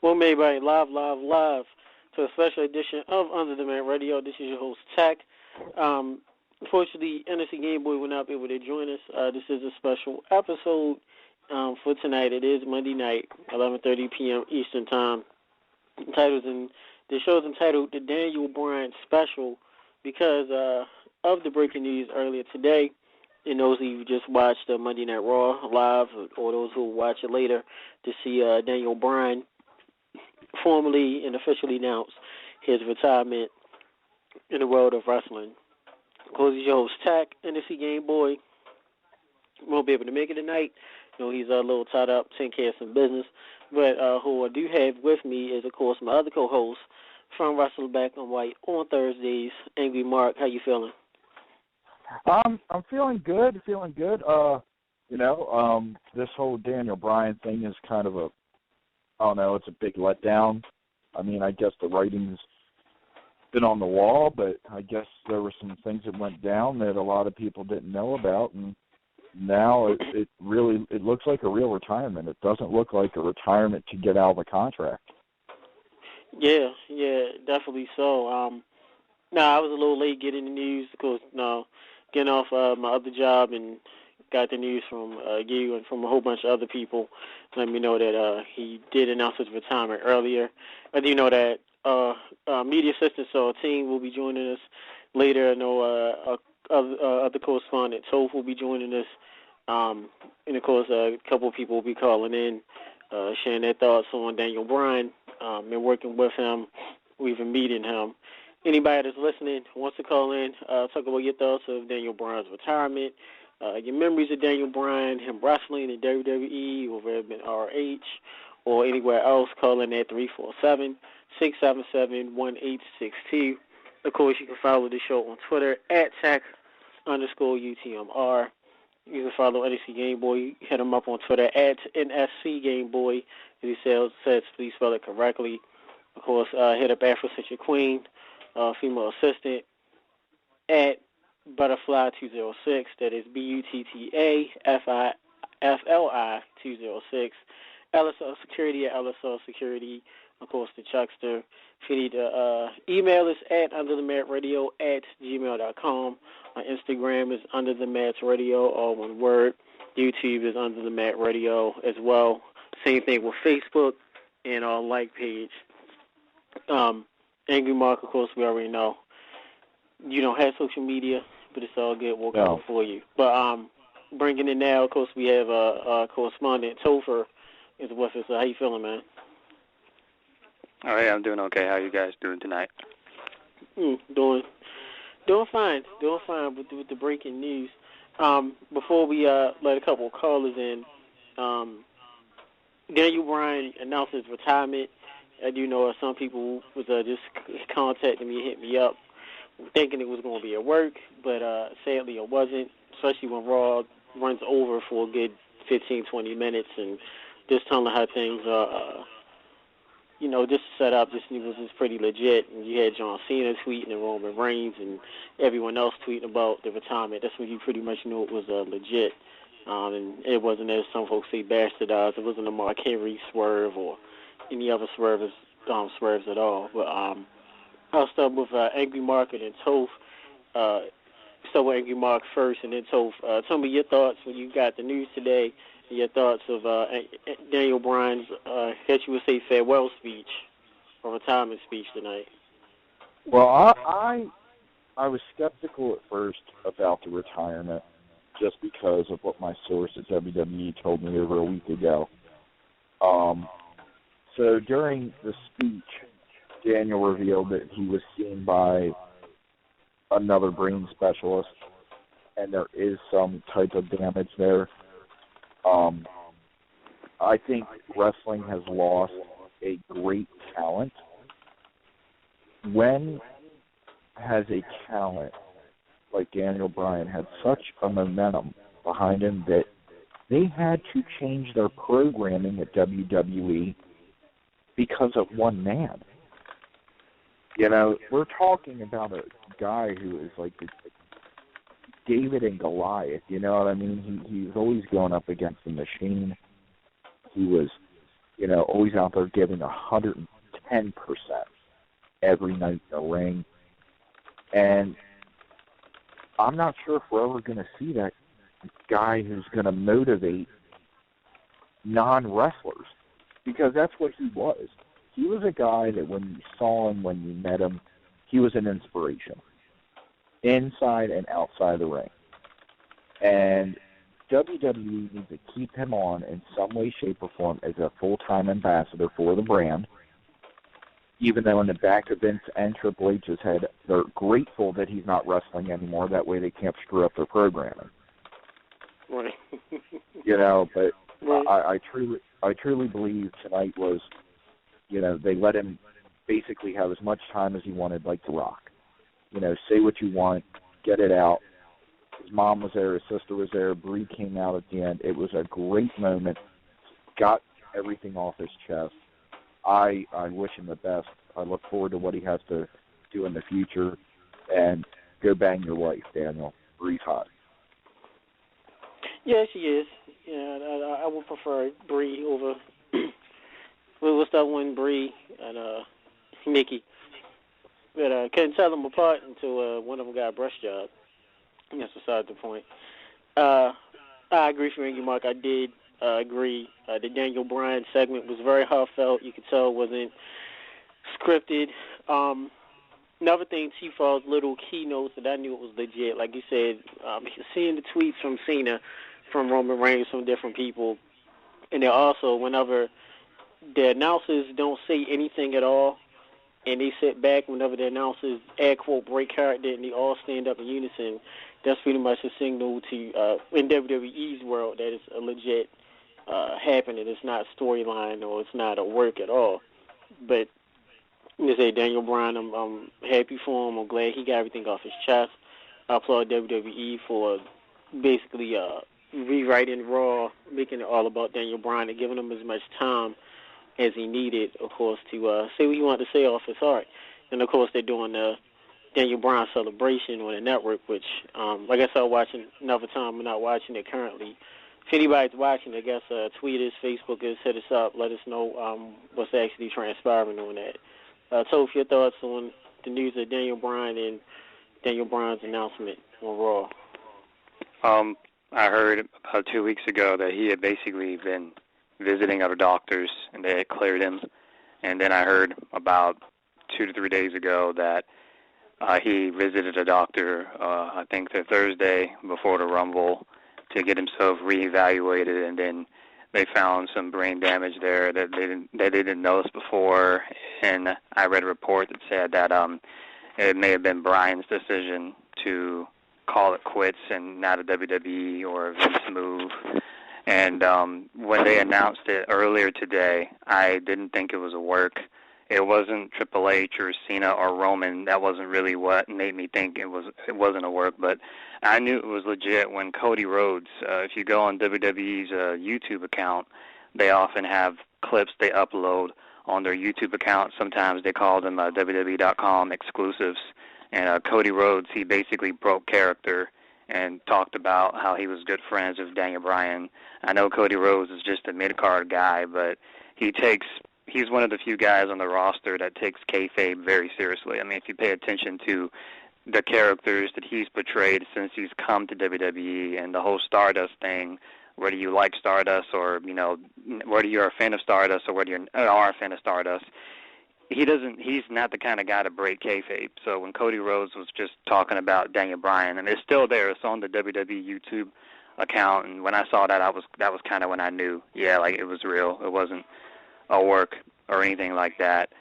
Welcome everybody live to a special edition of Under the Mat Radio. This is your host, Tech. Unfortunately, NSC Gameboy will not be able to join us. This is a special episode for tonight. It is Monday night, 11:30 p.m. Eastern Time. The show is entitled The Daniel Bryan Special because of the breaking news earlier today. And those who just watched Monday Night Raw live, or those who will watch it later, to see Daniel Bryan formally and officially announced his retirement in the world of wrestling. Of course, he's your host, Tech, NSC Gameboy. Won't be able to make it tonight. You know, he's a little tied up, taking care of some business. But who I do have with me is, of course, my other co-host from Wrestle Black and White on Thursdays, Angry Mark. How you feeling? I'm feeling good. This whole Daniel Bryan thing is kind of it's a big letdown. I mean, I guess the writing's been on the wall, but I guess there were some things that went down that a lot of people didn't know about, and now it looks like a real retirement. It doesn't look like a retirement to get out of the contract. Yeah, definitely so. I was a little late getting the news because, getting off my other job and got the news from you and from a whole bunch of other people. Let me know that he did announce his retirement earlier. I do know that media assistant, so a team will be joining us later. I know other correspondent, Toph, will be joining us. And, of course, a couple of people will be calling in, sharing their thoughts on Daniel Bryan and working with him, or even meeting him. Anybody that's listening wants to call in, talk about your thoughts of Daniel Bryan's retirement, your memories of Daniel Bryan, him wrestling in WWE or RH or anywhere else, call in at 347-677-1862. Of course, you can follow the show on Twitter at Tech_UTMR. You can follow NSC Gameboy. Hit him up on Twitter at NSC Gameboy. If he says please spell it correctly. Of course, hit up Afro Century Queen, female assistant, at Butterfly206. That is BUTTAFLI 206. LSL Security at LSL Security. Of course, the Chuckster. If you need to email us at underthematradio@gmail.com. My Instagram is underthematradio, all one word. YouTube is Under the Mat Radio as well. Same thing with Facebook and our like page. Angry Mark, of course, we already know. You don't have social media, but it's all good. We'll cover for you. But bringing in now, of course, we have a correspondent, Topher, is with us. How you feeling, man? All right, I'm doing okay. How you guys doing tonight? Doing fine. With the breaking news. Before we let a couple of callers in, Daniel Bryan announced his retirement. I do know some people was just contacting me, hit me up, thinking it was going to be at work, but sadly it wasn't, especially when Raw runs over for a good 15, 20 minutes, and just telling how things are, just set up, it was just pretty legit. And you had John Cena tweeting and Roman Reigns and everyone else tweeting about the retirement. That's when you pretty much knew it was legit. And it wasn't, as some folks say, bastardized. It wasn't a Mark Henry swerve or any other swerves at all. But I'll start with Angry Mark and then Toph. Start with Angry Mark first and then Toph. Tell me your thoughts when you got the news today, and your thoughts of Daniel Bryan's, I guess you would say, farewell speech or retirement speech tonight. Well, I was skeptical at first about the retirement just because of what my source at WWE told me over a week ago. So during the speech, Daniel revealed that he was seen by another brain specialist, and there is some type of damage there. I think wrestling has lost a great talent. When has a talent like Daniel Bryan had such a momentum behind him that they had to change their programming at WWE because of one man? We're talking about a guy who is like David and Goliath, you know what I mean? He's always going up against the machine. He was always out there giving 110% every night in the ring. And I'm not sure if we're ever going to see that guy who's going to motivate non-wrestlers, because that's what he was. He was a guy that when you saw him, when you met him, he was an inspiration, inside and outside the ring. And WWE needs to keep him on in some way, shape, or form as a full-time ambassador for the brand, even though in the back of Vince and Triple H's head, they're grateful that he's not wrestling anymore. That way they can't screw up their programming. Right. But right. I truly believe tonight was, they let him basically have as much time as he wanted, like The Rock. Say what you want, get it out. His mom was there, his sister was there, Brie came out at the end. It was a great moment. Got everything off his chest. I wish him the best. I look forward to what he has to do in the future. And go bang your wife, Daniel. Brie's hot. Yeah, she is. Yeah, I would prefer Brie over. What's that one, Brie and Nikki? But I couldn't tell them apart until one of them got a brush job. That's beside the point. I agree with you, Mark. I did agree. The Daniel Bryan segment was very heartfelt. You could tell it wasn't scripted. Another thing, T-Fall's little keynotes that I knew it was legit. Like you said, seeing the tweets from Cena, from Roman Reigns, from different people. And then also, whenever the announcers don't say anything at all, and they sit back whenever the announcers, air quote, break character, and they all stand up in unison, that's pretty much a signal to, in WWE's world, that it's a legit happening. It's not a storyline or it's not a work at all. But, you say, Daniel Bryan, I'm happy for him. I'm glad he got everything off his chest. I applaud WWE for basically rewriting Raw, making it all about Daniel Bryan and giving him as much time as he needed, of course, to say what he wanted to say off his heart. And, of course, they're doing the Daniel Bryan celebration on the network, which, like I said, watching another time. I'm not watching it currently. If anybody's watching, I guess tweet us, Facebook us, hit us up, let us know what's actually transpiring on that. Toph, your thoughts on the news of Daniel Bryan and Daniel Bryan's announcement on Raw? I heard about 2 weeks ago that he had basically been visiting other doctors and they had cleared him. And then I heard about 2 to 3 days ago that he visited a doctor, I think the Thursday before the Rumble, to get himself reevaluated, and then they found some brain damage there that they didn't notice before. And I read a report that said that it may have been Bryan's decision to call it quits and not a WWE or a Vince move. And when they announced it earlier today, I didn't think it was a work. It wasn't Triple H or Cena or Roman. That wasn't really what made me think it wasn't a work. But I knew it was legit when Cody Rhodes, if you go on WWE's YouTube account, they often have clips they upload on their YouTube account. Sometimes they call them WWE.com exclusives. And Cody Rhodes, he basically broke character and talked about how he was good friends with Daniel Bryan. I know Cody Rhodes is just a mid-card guy, but he's one of the few guys on the roster that takes kayfabe very seriously. I mean, if you pay attention to the characters that he's portrayed since he's come to WWE and the whole Stardust thing, whether you like Stardust or, whether you're a fan of Stardust or whether you are a fan of Stardust, he's not the kind of guy to break kayfabe. So when Cody Rhodes was just talking about Daniel Bryan, and it's still there, it's on the WWE YouTube account, and when I saw that, that was kind of when I knew, it was real. It wasn't a work or anything like that.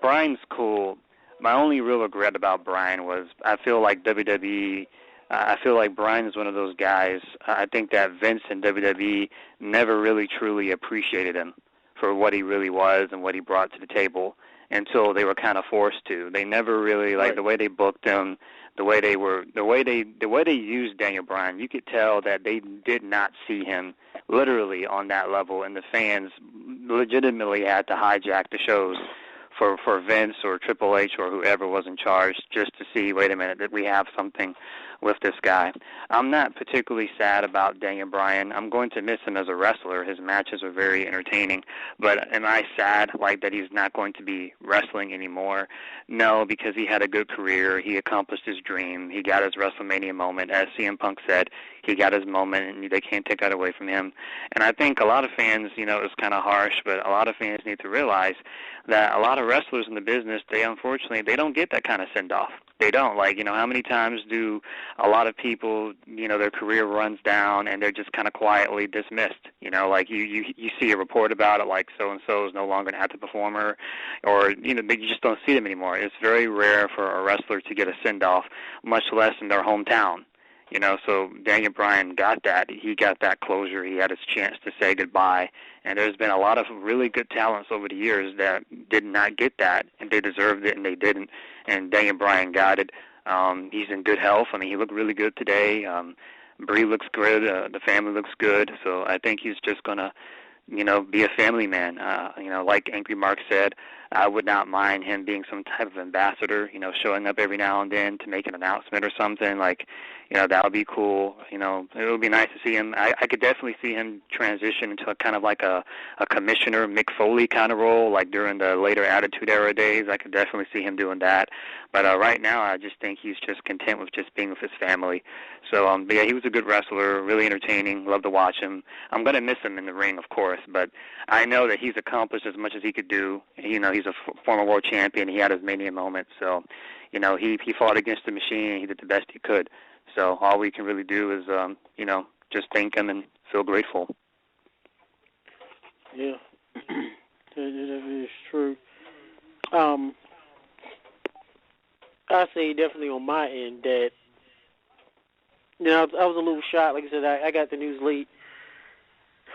Bryan's cool. My only real regret about Bryan was I feel like WWE, I feel like Bryan is one of those guys. I think that Vince and WWE never really truly appreciated him for what he really was and what he brought to the table until they were kind of forced to. They never really, the way they booked him, the way they used Daniel Bryan, you could tell that they did not see him literally on that level, and the fans legitimately had to hijack the shows for Vince or Triple H or whoever was in charge just to see, wait a minute, that we have something with this guy. I'm not particularly sad about Daniel Bryan. I'm going to miss him as a wrestler. His matches are very entertaining. But am I sad like that he's not going to be wrestling anymore? No, because he had a good career. He accomplished his dream. He got his WrestleMania moment. As CM Punk said, he got his moment, and they can't take that away from him. And I think a lot of fans, it's kind of harsh, but a lot of fans need to realize that a lot of wrestlers in the business, unfortunately, they don't get that kind of send-off. They don't. How many times do a lot of people, their career runs down and they're just kind of quietly dismissed? You see a report about it, like so-and-so is no longer an active performer, or, you just don't see them anymore. It's very rare for a wrestler to get a send-off, much less in their hometown. So Daniel Bryan got that. He got that closure. He had his chance to say goodbye. And there's been a lot of really good talents over the years that did not get that, and they deserved it, and they didn't. And Daniel Bryan got it. He's in good health. I mean, he looked really good today. Bree looks good. The family looks good. So I think he's just going to, be a family man. Like Angry Mark said, I would not mind him being some type of ambassador, showing up every now and then to make an announcement or something. That would be cool. It would be nice to see him. I could definitely see him transition into a kind of like a commissioner, Mick Foley kind of role, like during the later Attitude Era days. I could definitely see him doing that. But right now, I just think he's just content with just being with his family. So, but yeah, he was a good wrestler, really entertaining. Love to watch him. I'm going to miss him in the ring, of course, but I know that he's accomplished as much as he could do. He's a former world champion. He had his Mania moment. So, he fought against the machine. He did the best he could. So all we can really do is, just thank him and feel grateful. Yeah, that is true. I say definitely on my end that, I was a little shocked. Like I said, I got the news late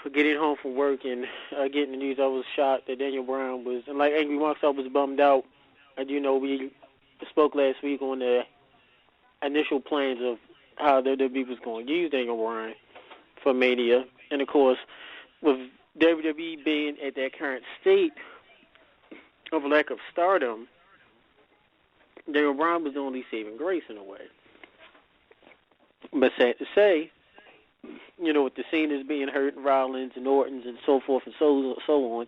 for getting home from work and getting the news. I was shocked that Daniel Bryan was, and like Angry Marks, I was bummed out. I do know we spoke last week on the initial plans of how WWE was going to use Daniel Bryan for Mania. And, of course, with WWE being at that current state of lack of stardom, Daniel Bryan was the only saving grace in a way. But sad to say, with the Cenas being hurt, and Rollins and Ortons and so forth and so on,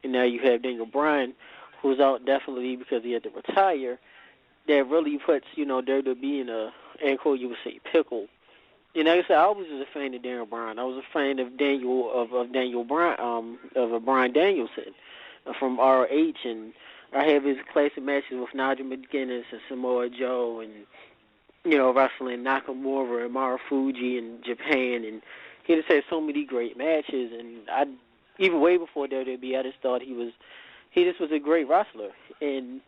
and now you have Daniel Bryan, who's out definitely because he had to retire, that really puts, WWE in a, air quote, you would say, pickle. And like I said, I was just a fan of Daniel Bryan. I was a fan of Daniel Bryan, of Bryan Danielson from ROH, and I have his classic matches with Nigel McGuinness and Samoa Joe, and wrestling Nakamura and Marufuji in Japan, and he just had so many great matches. And even way before WWE, I just thought he just was a great wrestler. And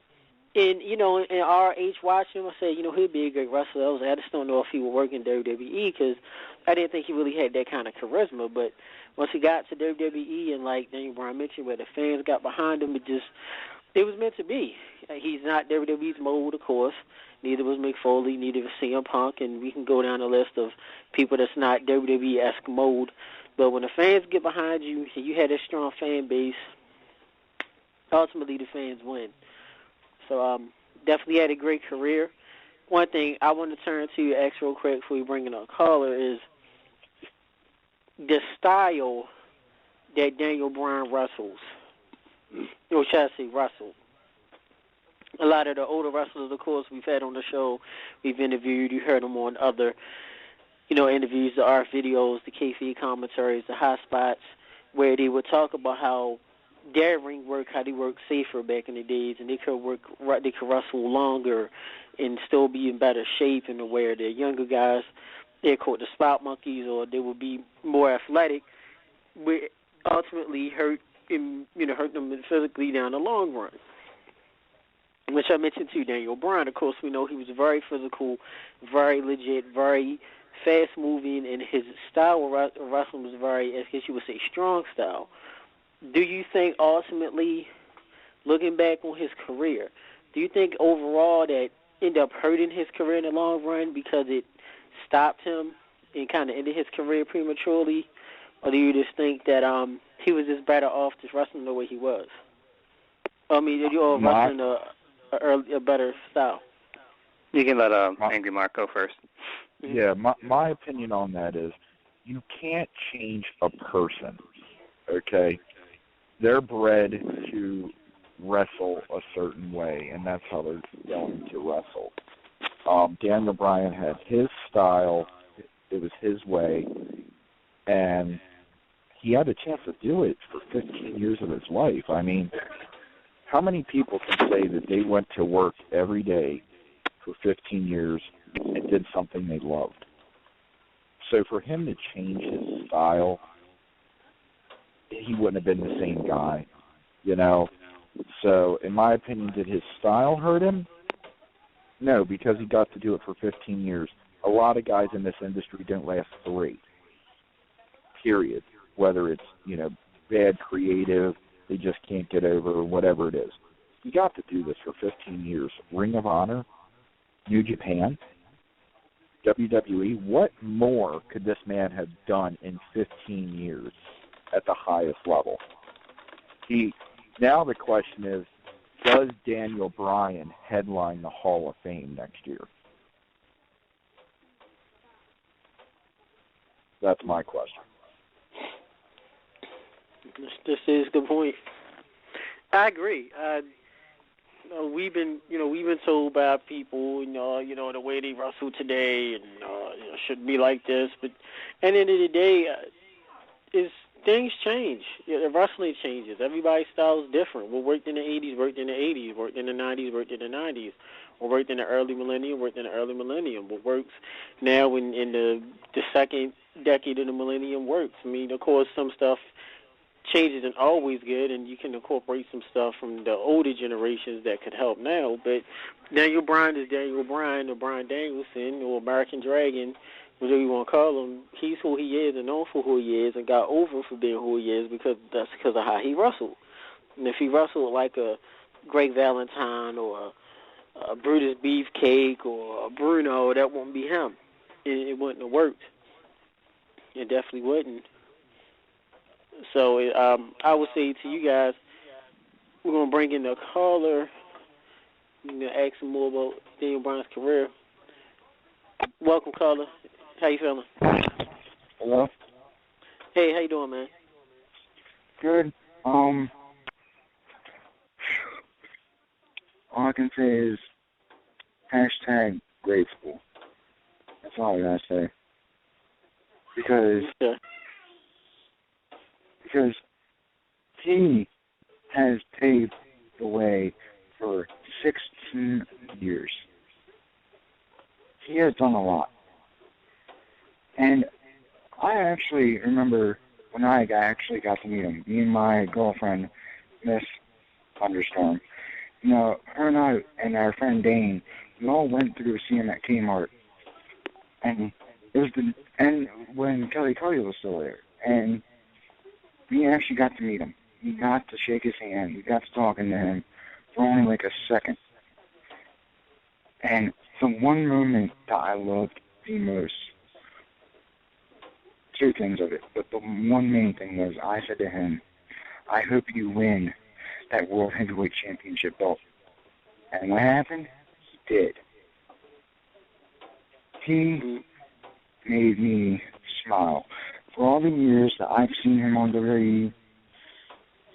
in ROH watching him, I said, he'd be a great wrestler. I just don't know if he would work in WWE because I didn't think he really had that kind of charisma. But once he got to WWE, and like Daniel Bryan mentioned, where the fans got behind him, it was meant to be. He's not WWE's mold, of course. Neither was Mick Foley, neither was CM Punk, and we can go down the list of people that's not WWE-esque mold. But when the fans get behind you and you have a strong fan base, ultimately the fans win. So definitely had a great career. One thing I want to turn to, ask real quick before we bring in our caller, is the style that Daniel Bryan wrestles. Or should I say wrestled? A lot of the older wrestlers, of course, we've had on the show, we've interviewed, you heard them on other, interviews, the art videos, the kayfabe commentaries, the hot spots, where they would talk about how their ring work, how they worked safer back in the days, and they could wrestle longer and still be in better shape, and where the younger guys, they're called the spot monkeys, or they would be more athletic, which ultimately hurt them physically down the long run. Which I mentioned to Daniel Bryan. Of course, we know he was very physical, very legit, very fast-moving, and his style of wrestling was very, I guess you would say, strong style. Do you think ultimately, looking back on his career, do you think overall that ended up hurting his career in the long run because it stopped him and kind of ended his career prematurely? Or do you just think that he was just better off just wrestling the way he was? I mean, did you all wrestling a better style? You can let Angry Mark go first. Yeah, my opinion on that is you can't change a person, okay? They're bred to wrestle a certain way, and that's how they're going to wrestle. Daniel Bryan had his style. It was his way, and he had a chance to do it for 15 years of his life. I mean, how many people can say that they went to work every day for 15 years and did something they loved? So for him to change his style, he wouldn't have been the same guy, you know? So in my opinion, did his style hurt him? No, because he got to do it for 15 years. A lot of guys in this industry don't last 3, period. Whether it's, bad creative, they just can't get over, or whatever it is. He got to do this for 15 years. Ring of Honor, New Japan, WWE, what more could this man have done in 15 years at the highest level? Now the question is, does Daniel Bryan headline the Hall of Fame next year? That's my question. This is a good point. I agree. We've been told by people, the way they wrestle today, and it shouldn't be like this. But at the end of the day, things change. The wrestling changes. Everybody's style is different. What worked in the 80s worked in the 80s, worked in the 90s, worked in the 90s. What worked in the early millennium worked in the early millennium. What works now in the second decade of the millennium works. I mean, of course, some stuff changes and always good, and you can incorporate some stuff from the older generations that could help now. But Daniel Bryan is Daniel Bryan, or Bryan Danielson, or American Dragon, whatever you want to call him. He's who he is and known for who he is, and got over for being who he is because of how he wrestled. And if he wrestled like a Greg Valentine or a Brutus Beefcake or a Bruno, that wouldn't be him. It wouldn't have worked. It definitely wouldn't. So I would say to you guys, we're going to bring in the caller. We're going to ask him more about Daniel Bryan's career. Welcome, caller. How you feeling? Hello? Hey, how you doing, man? Good. All I can say is hashtag grateful. That's all I gotta say. Because he has paved the way for 16 years. He has done a lot. And I actually remember when I actually got to meet him, me and my girlfriend, Miss Thunderstorm, her and I and our friend Dane, we all went through to see him at Kmart. And it was when Kelly Carty was still there. And we actually got to meet him. We got to shake his hand. We got to talking to him for only like a second. And the one moment that I loved the most, 2 things of it, but the one main thing was I said to him, I hope you win that World Heavyweight Championship belt. And what happened? He did. He made me smile. For all the years that I've seen him on WWE,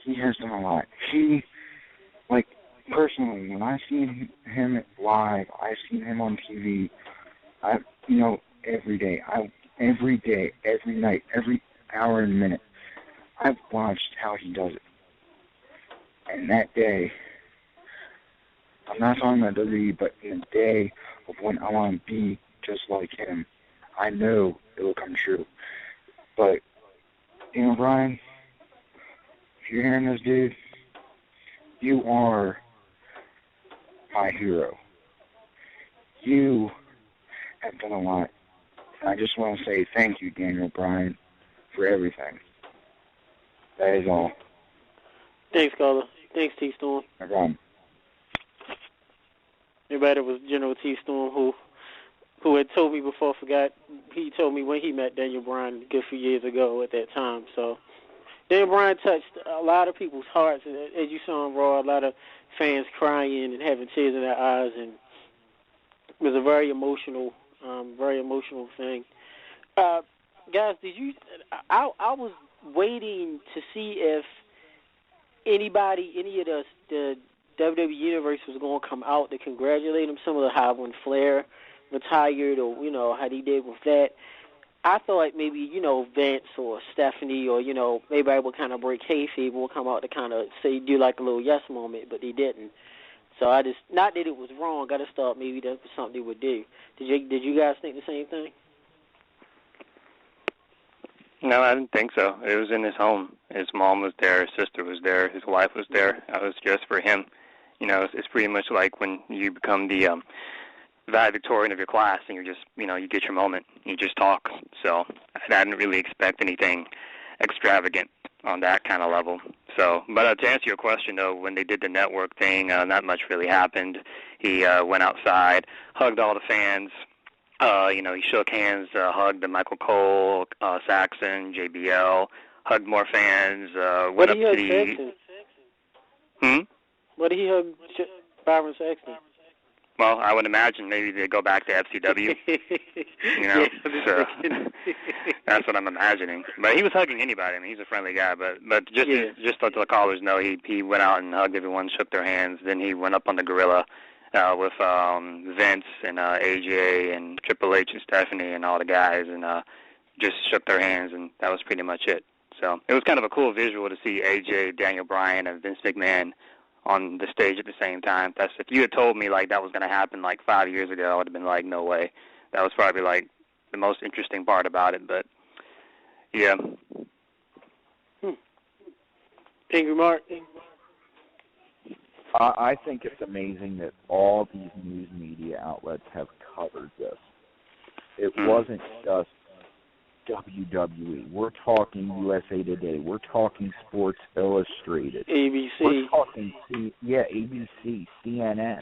he has done a lot. Personally, when I've seen him live, I've seen him on TV, every day, every night, every hour and minute, I've watched how he does it. And that day, I'm not talking about WWE, but in the day of when I want to be just like him, I know it will come true. But, Bryan, if you're hearing this, dude, you are my hero. You have done a lot. I just want to say thank you, Daniel Bryan, for everything. That is all. Thanks, caller. Thanks, T-Storm. No problem. Everybody was General T-Storm, who had told me before I forgot. He told me when he met Daniel Bryan a good few years ago at that time. So Daniel Bryan touched a lot of people's hearts. As you saw on Raw, a lot of fans crying and having tears in their eyes. And was a very emotional thing. Guys, did you? I was waiting to see if any of the WWE Universe was going to come out to congratulate him. Some of the how when Flair retired, or how he did with that. I thought maybe Vince or Stephanie or maybe I would kind of break kayfabe, will come out to kind of do like a little yes moment, but they didn't. So I just, not that it was wrong, I just thought maybe that was something they would do. Did you guys think the same thing? No, I didn't think so. It was in his home. His mom was there, his sister was there, his wife was there. It was just for him. It's pretty much like when you become the valedictorian of your class and you're just, you get your moment. You just talk. So I didn't really expect anything extravagant on that kind of level. So, but to answer your question, though, when they did the network thing, not much really happened. He went outside, hugged all the fans. He shook hands, hugged the Michael Cole, Saxon, JBL, hugged more fans, went up to the... What did he hug Byron Saxton? Well, I would imagine maybe they go back to FCW. So that's what I'm imagining. But he was hugging anybody. I mean, he's a friendly guy. But just to let the callers know, he went out and hugged everyone, shook their hands. Then he went up on the gorilla with Vince and AJ and Triple H and Stephanie and all the guys, and just shook their hands, and that was pretty much it. So it was kind of a cool visual to see AJ, Daniel Bryan, and Vince McMahon on the stage at the same time. If you had told me like that was going to happen like 5 years ago, I would have been like, no way. That was probably like the most interesting part about it. But yeah. Angry Mark. I think it's amazing that all these news media outlets have covered this. It wasn't just WWE. We're talking USA Today. We're talking Sports Illustrated. ABC. We're talking, ABC, CNN.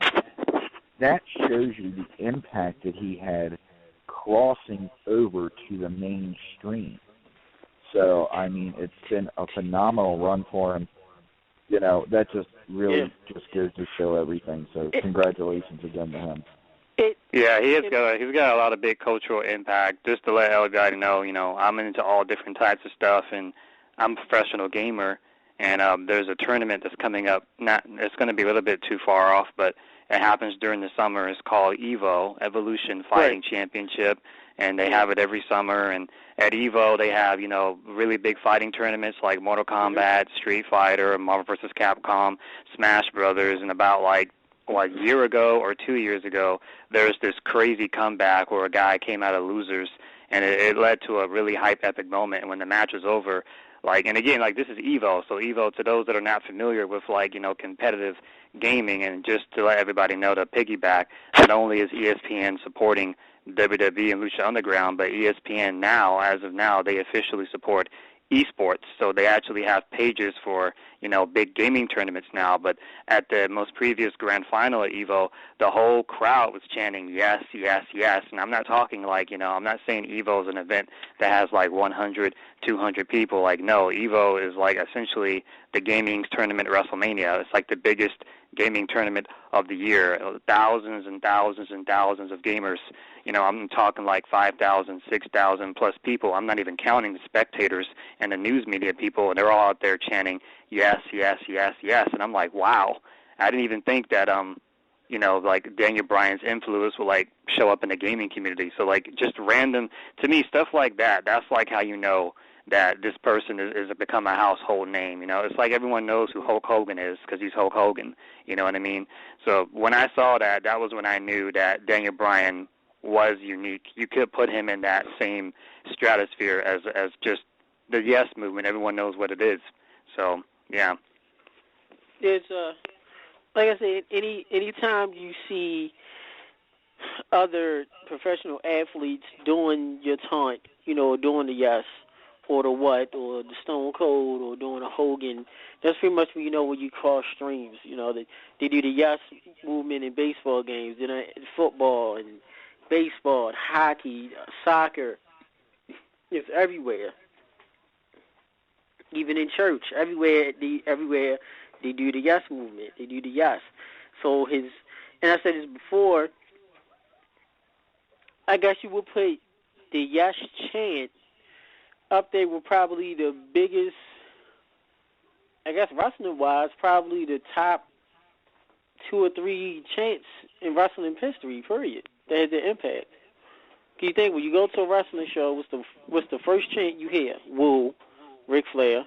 That shows you the impact that he had crossing over to the mainstream. So, I mean, it's been a phenomenal run for him. That just really just goes to show everything. So, congratulations again to him. He's got a lot of big cultural impact. Just to let everybody know, I'm into all different types of stuff, and I'm a professional gamer. And there's a tournament that's coming up. It's going to be a little bit too far off, but it happens during the summer. It's called EVO, Evolution Fighting Championship, and they have it every summer. And at EVO, they have really big fighting tournaments like Mortal Kombat, Street Fighter, Marvel vs. Capcom, Smash Brothers, and about a year ago or 2 years ago, there's this crazy comeback where a guy came out of losers, and it led to a really hype epic moment. And when the match was over, and again, this is EVO, so EVO, to those that are not familiar with competitive gaming, and just to let everybody know, to piggyback, not only is ESPN supporting WWE and Lucha Underground, but ESPN now, as of now, they officially support esports. So they actually have pages for big gaming tournaments now. But at the most previous grand final at EVO, the whole crowd was chanting yes, yes, yes. And I'm not talking I'm not saying EVO is an event that has 100, 200 people. No, EVO is essentially the gaming tournament at WrestleMania. It's the biggest gaming tournament of the year. Thousands and thousands and thousands of gamers. I'm talking 5,000, 6,000 plus people. I'm not even counting the spectators and the news media people, and they're all out there chanting yes, yes, yes, yes. And I'm like, wow. I didn't even think that Daniel Bryan's influence will show up in the gaming community. So just random, to me, stuff like that, that's how you know that this person is become a household name. It's everyone knows who Hulk Hogan is because he's Hulk Hogan. You know what I mean? So when I saw that, that was when I knew that Daniel Bryan was unique. You could put him in that same stratosphere as just the yes movement. Everyone knows what it is. So yeah. It's like I said, anytime you see other professional athletes doing your taunt, doing the yes or the what or the Stone Cold or doing a Hogan, that's pretty much when you cross streams. They do the yes movement in baseball games, in football and baseball, and hockey, soccer. It's everywhere. Even in church, everywhere they do the yes movement. They do the yes. So and I said this before, I guess you would put the yes chant up there with probably the biggest, I guess wrestling-wise, probably the top 2 or 3 chants in wrestling history, period, that had the impact. Can you think, when you go to a wrestling show, what's the first chant you hear? Woo, Ric Flair.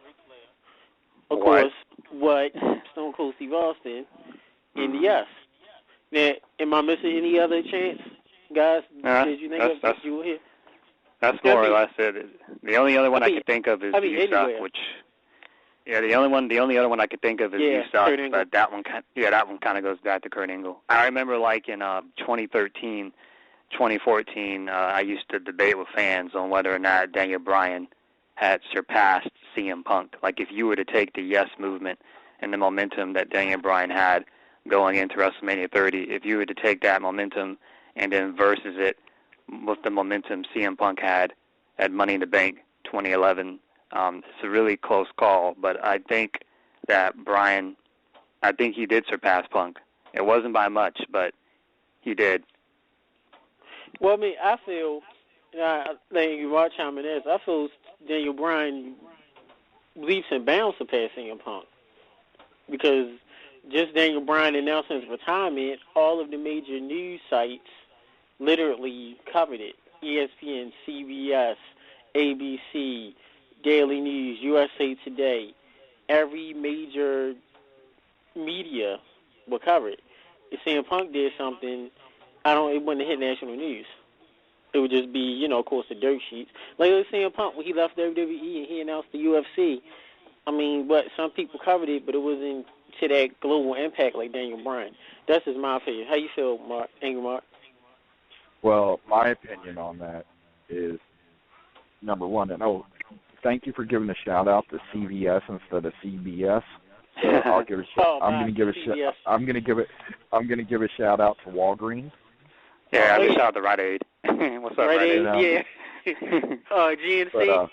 Of course, what? Stone Cold Steve Austin, and the yes. Now, am I missing any other chants, guys? Did you think of you were here? That's more or less it. The only other one I could think of is You Suck, which, the only other one I could think of is You Suck, but that one kind of goes back to Kurt Angle. I remember, like, in 2013, 2014, I used to debate with fans on whether or not Daniel Bryan had surpassed CM Punk. Like, if you were to take the yes movement and the momentum that Daniel Bryan had going into WrestleMania 30, if you were to take that momentum and then versus it with the momentum CM Punk had at Money in the Bank 2011, it's a really close call, but I think that Bryan, I think he did surpass Punk. It wasn't by much, but he did. Well, I mean, I feel, I think you watch how it is, I feel Daniel Bryan leaps and bounds surpassing CM Punk. Because just Daniel Bryan announcing his retirement, all of the major news sites literally covered it. ESPN, CBS, ABC, Daily News, USA Today. Every major media will cover it. If CM Punk did something, it wouldn't hit national news. It would just be, of course, the dirt sheets. Like CM Punk, when he left WWE and he announced the UFC, but some people covered it, but it wasn't to that global impact like Daniel Bryan. That's just my opinion. How you feel, Mark? Angry Mark? Well, my opinion on that is, number one, thank you for giving a shout out to CVS instead of CBS. So I'll give a shout. I'm going to give a shout out to Walgreens. Yeah, I just shout out to Rite Aid. What's up, Rite Aid? Yeah. GNC.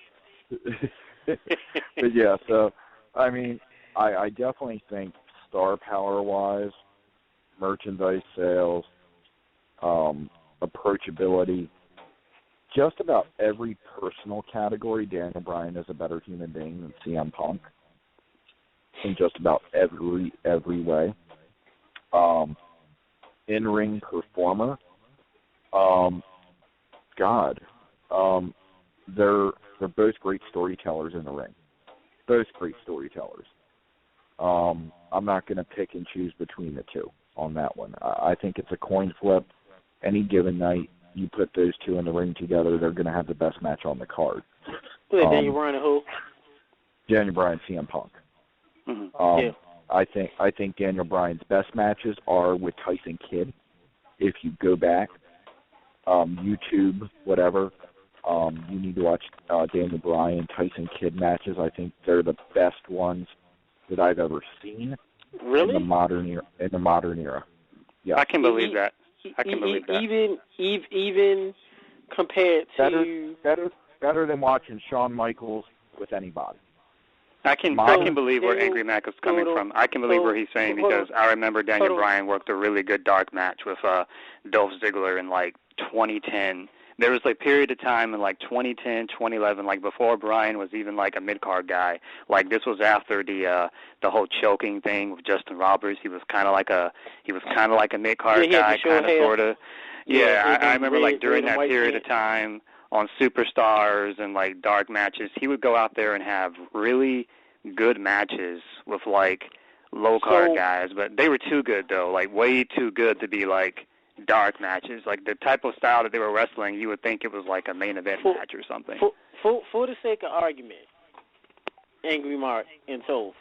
But yeah, so I definitely think star power wise, merchandise sales, approachability, just about every personal category, Daniel Bryan is a better human being than CM Punk in just about every way. In-ring performer, they're both great storytellers in the ring. Both great storytellers. I'm not going to pick and choose between the two on that one. I think it's a coin flip. Any given night, you put those two in the ring together, they're going to have the best match on the card. Daniel Bryan and who? Daniel Bryan, CM Punk. Mm-hmm. I think Daniel Bryan's best matches are with Tyson Kidd. If you go back, YouTube, whatever, you need to watch Daniel Bryan, Tyson Kidd matches. I think they're the best ones that I've ever seen. Really? In the modern era. Yeah. I can believe that. Even compared to better than watching Shawn Michaels with anybody. I can believe where Angry Mac is coming from. I can believe where he's saying, because I remember Daniel Bryan worked a really good dark match with Dolph Ziggler in like 2010. There was like period of time in like 2010, 2011, like before Bryan was even like a mid-card guy. Like this was after the whole choking thing with Justin Roberts. He was kind of like a mid-card guy, kind of sort of. Yeah, I remember like during that period of time on Superstars and like dark matches, he would go out there and have really good matches with like low-card guys, but they were too good though, like way too good to be like dark matches. Like the type of style that they were wrestling, you would think it was like a main event match or something. For the sake of argument, Angry Mark and Toph.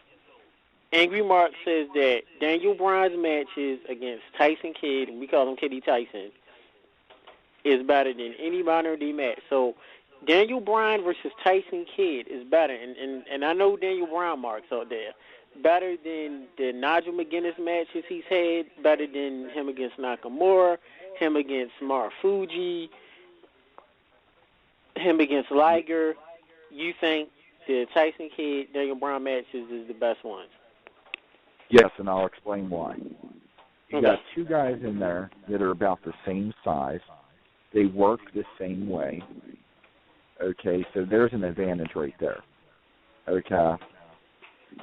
Angry Mark says that Daniel Bryan's matches against Tyson Kidd, and we call him Kitty Tyson, is better than any modern day match. So Daniel Bryan versus Tyson Kidd is better, and I know Daniel Bryan marks out there. Better than the Nigel McGuinness matches he's had, better than him against Nakamura, him against Marufuji, him against Liger. You think the Tyson Kidd, Daniel Bryan matches is the best ones? Yes, and I'll explain why. You got two guys in there that are about the same size, They work the same way. Okay, so there's an advantage right there. Okay.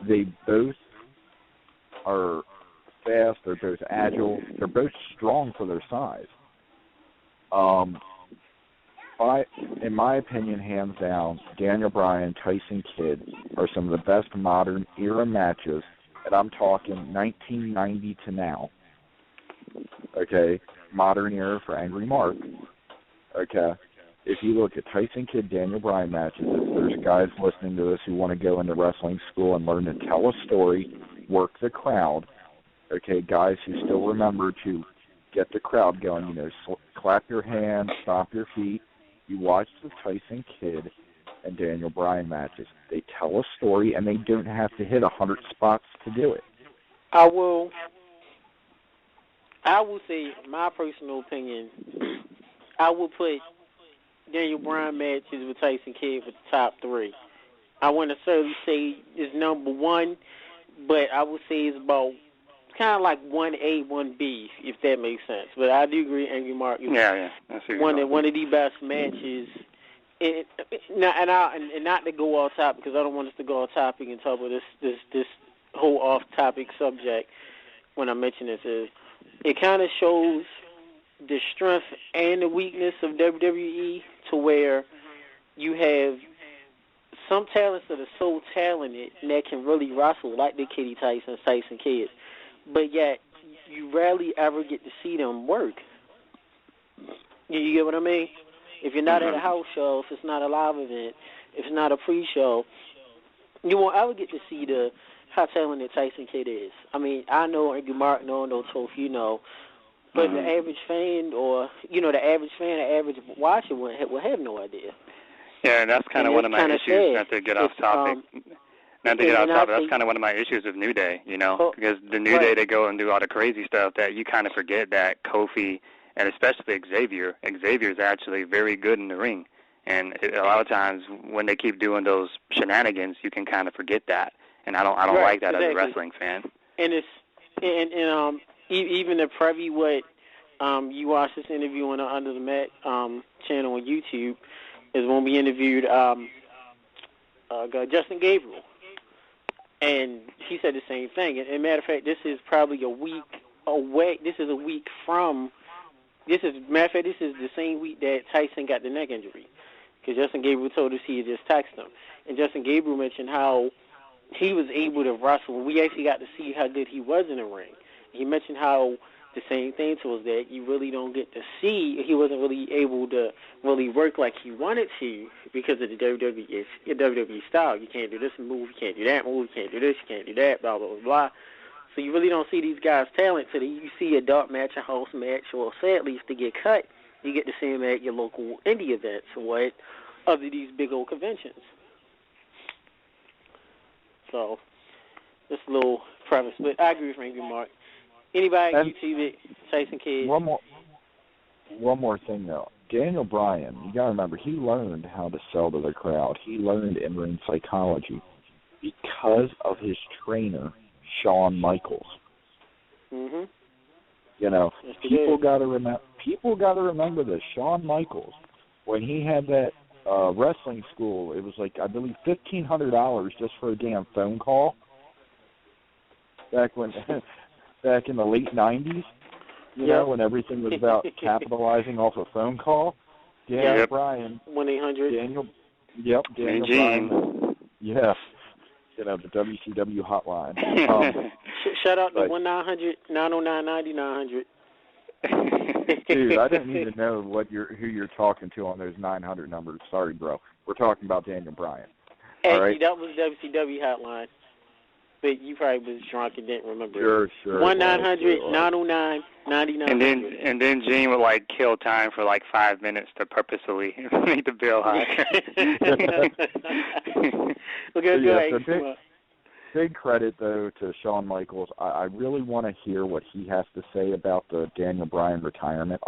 They both are fast, they're both agile, they're both strong for their size. In my opinion, hands down, Daniel Bryan, Tyson Kidd are some of the best modern era matches, and I'm talking 1990 to now. Okay, modern era for Angry Mark. Okay, if you look at Tyson Kidd, Daniel Bryan matches, if there's guys listening to this who want to go into wrestling school and learn to tell a story, work the crowd, okay, guys who still remember to get the crowd going, clap your hands, stomp your feet. You watch the Tyson Kidd and Daniel Bryan matches. They tell a story, and they don't have to hit 100 spots to do it. I will say, my personal opinion, I will put Daniel Bryan matches with Tyson Kidd for the top 3. I wouldn't necessarily say it's number 1, but I would say it's about kind of like 1A, 1B, if that makes sense. But I do agree, Angry Mark. Yeah. One of the best matches. And not to go off topic, because I don't want us to go off topic and talk about this whole off-topic subject when I mention this. It kind of shows the strength and the weakness of WWE, to where you have some talents that are so talented and that can really wrestle, like the Tyson Kidd. But yet, you rarely ever get to see them work. You get what I mean? If you're not at a house show, if it's not a live event, if it's not a pre-show, you won't ever get to see how talented Tyson Kidd is. I mean, I know Angry Mark, no Toph, but the average fan, or the average watcher would have no idea. Yeah, and that's kind of one of my issues. Not to get off topic. That's kind of one of my issues with New Day, because the New Day, they go and do all the crazy stuff that you kind of forget that Kofi, and especially Xavier's actually very good in the ring. And a lot of times when they keep doing those shenanigans, you can kind of forget that. And I don't like that as a wrestling fan. And even the preview, what you watch this interview on the Under the Mat channel on YouTube, is when we interviewed Justin Gabriel. And he said the same thing. And matter of fact, this is probably a week away. This is the same week that Tyson got the neck injury. Because Justin Gabriel told us he had just texted him. And Justin Gabriel mentioned how he was able to wrestle. We actually got to see how good he was in the ring. He mentioned how the same thing to us, that you really don't get to see. He wasn't really able to really work like he wanted to because of the WWE style. You can't do this move, you can't do that move, you can't do this, you can't do that, blah, blah, blah, blah. So you really don't see these guys' talent. So you see a dark match, a house match, or sadly, if they get cut, you get to see them at your local indie events or other these big old conventions. So, just a little preface. But I agree with Angry Mark. Anybody on YouTube, Tyson Kidd. One more thing, though. Daniel Bryan, you got to remember, he learned how to sell to the crowd. He learned in-ring psychology because of his trainer, Shawn Michaels. Mm-hmm. People got to remember this. Shawn Michaels, when he had that wrestling school, it was like, I believe, $1,500 just for a damn phone call. Back in the late 90s, when everything was about capitalizing off a phone call. Daniel Bryan. 1-800. Daniel Bryan. Yeah. The WCW hotline. Shout out to 1-900-909-9900. Dude, I didn't even know who you're talking to on those 900 numbers. Sorry, bro. We're talking about Daniel Bryan. Actually, right? That was WCW hotline. But you probably was drunk and didn't remember. Sure. 1-900-909-9900. And then Gene would kill time for 5 minutes to purposely make the bill higher. So big credit though to Shawn Michaels. I really want to hear what he has to say about the Daniel Bryan retirement.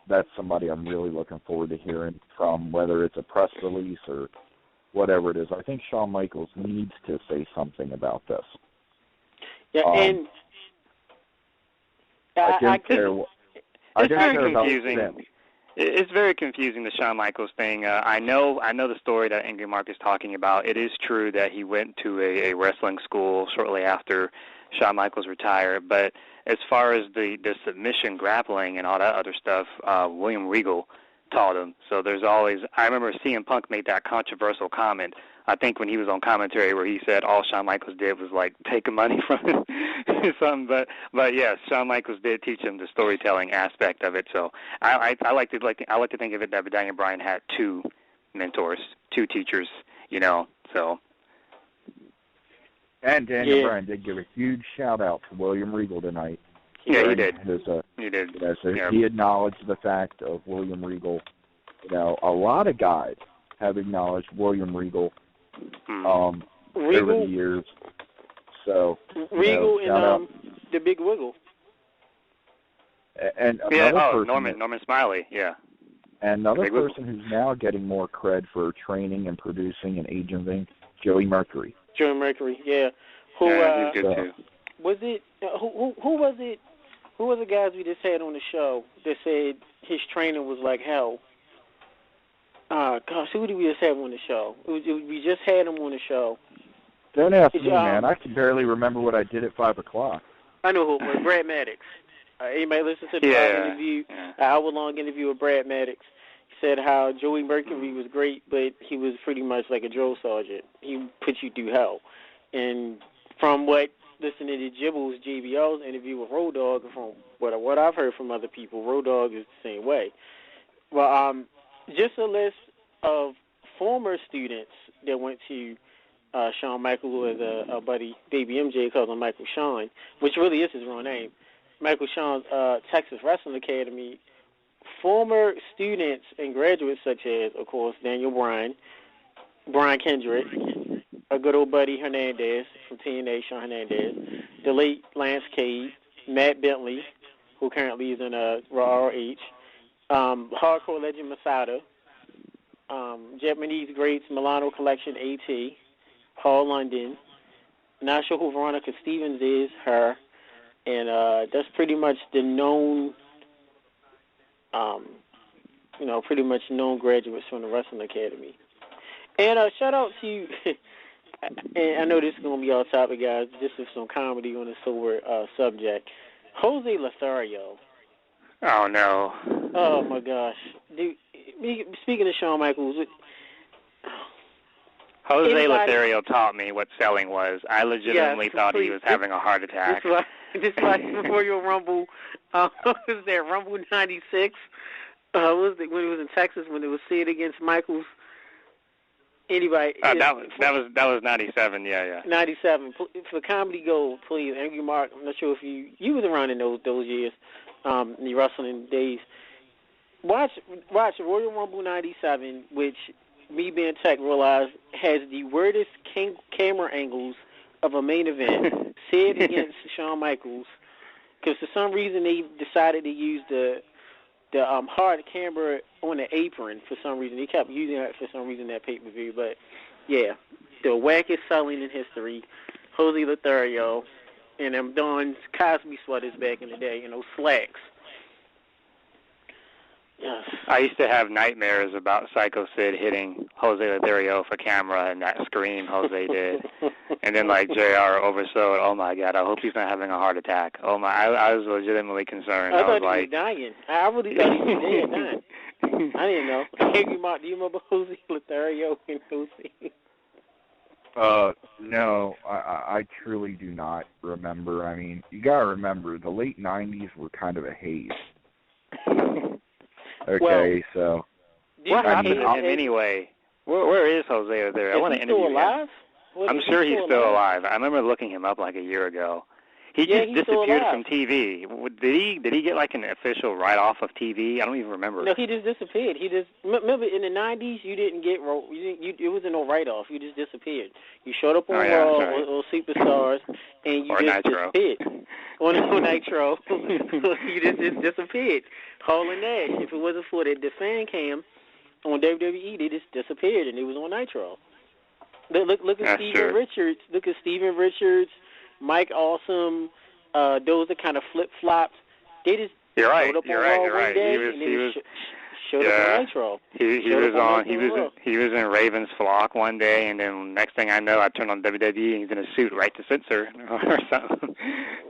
That's somebody I'm really looking forward to hearing from, whether it's a press release or whatever it is. I think Shawn Michaels needs to say something about this. Yeah, and I don't care about confusing. them. It's very confusing, the Shawn Michaels thing. I know the story that Angry Mark is talking about. It is true that he went to a wrestling school shortly after Shawn Michaels retired. But as far as the submission grappling and all that other stuff, William Regal taught him. So there's always, I remember CM Punk made that controversial comment, I think when he was on commentary, where he said all Shawn Michaels did was like take money from him or something. But yes, Shawn Michaels did teach him the storytelling aspect of it. So I like to think of it that Daniel Bryan had two mentors, two teachers, you know. So. And Daniel Bryan did give a huge shout out to William Regal tonight. Yeah, he did. He did. You know, so he acknowledged the fact of William Regal. You know, a lot of guys have acknowledged William Regal over the years. So Regal and the Big Wiggle. And another person, Norman Smiley, yeah. And another Big person who's now getting more cred for training and producing and agenting, Joey Mercury. Joey Mercury, yeah. Who he's good too. Was it who was it? Who were the guys we just had on the show that said his training was like hell? Gosh, who did we just have on the show? We just had him on the show. Don't ask me, man. I can barely remember what I did at 5 o'clock. I know who it was. Brad Maddox. Anybody listen to the interview, an hour-long interview with Brad Maddox? He said how Joey Mercury was great, but he was pretty much like a drill sergeant. He put you through hell. And from listening to Jibble's JBL's interview with Road Dogg, from what I've heard from other people, Road Dogg is the same way. Well, just a list of former students that went to Shawn Michaels, who is a buddy, Baby MJ calls him Michael Shawn, which really is his real name. Michael Shawn's Texas Wrestling Academy. Former students and graduates such as, of course, Daniel Bryan, Brian Kendrick, a good old buddy Hernandez from TNA, Shawn Hernandez, the late Lance Cade, Matt Bentley, who currently is in Raw RH, hardcore legend Masada, Japanese greats Milano Collection AT, Paul London. Not sure who Veronica Stevens is, her, and that's pretty much the known, pretty much known graduates from the Wrestling Academy. And shout out to, and I know this is going to be off topic, guys. This is some comedy on a sober subject. Jose Lothario. Oh, no. Oh, my gosh. Dude, speaking of Shawn Michaels, Jose Lothario taught me what selling was. I legitimately thought he was having a heart attack. This was before your Rumble. Was that Rumble 96? Was it when it was in Texas when it was Sid against Michaels? Anybody? That was 97. Yeah. 97. For comedy gold, please, Angry Mark. I'm not sure if you was around in those years, in the wrestling days. Watch Royal Rumble 97, which me being tech realized has the weirdest camera angles of a main event. Sid against Shawn Michaels, because for some reason they decided to use the hard camera on the apron for some reason. They kept using that for some reason, that pay-per-view. But, yeah, the wackest selling in history, Jose Lothario, and them Don Cosby sweaters back in the day, slacks. Yes. I used to have nightmares about Psycho Sid hitting Jose Lothario for camera and that scream Jose did. And then, JR oversold, oh, my God, I hope he's not having a heart attack. Oh, my, I was legitimately concerned. I thought he was dying. I really thought he was dead, dying. I didn't know. Angry Mark, do you remember Jose Lothario and Jose? No, I truly do not remember. I mean, you got to remember, the late 90s were kind of a haze. Okay, so. What happened to him anyway? Where is Jose Lothario? I want to interview him. I'm sure he's still alive. I remember looking him up like a year ago. He just disappeared from TV. Did he get an official write-off of TV? I don't even remember. No, he just disappeared. Remember in the 90s you didn't get it wasn't no write-off. You just disappeared. You showed up on Raw or Superstars and you just disappeared. On Nitro. You just disappeared. Hall and Nash. If it wasn't for the fan cam on WWE, they just disappeared and it was on Nitro. Look at Steven Richards. Look at Steven Richards, Mike Awesome. Those that kind of flip-flopped. They just showed up on Raw one day and then showed up on Nitro. He was in Raven's flock one day, and then next thing I know, I turned on WWE, and he's in a suit right to censor or something.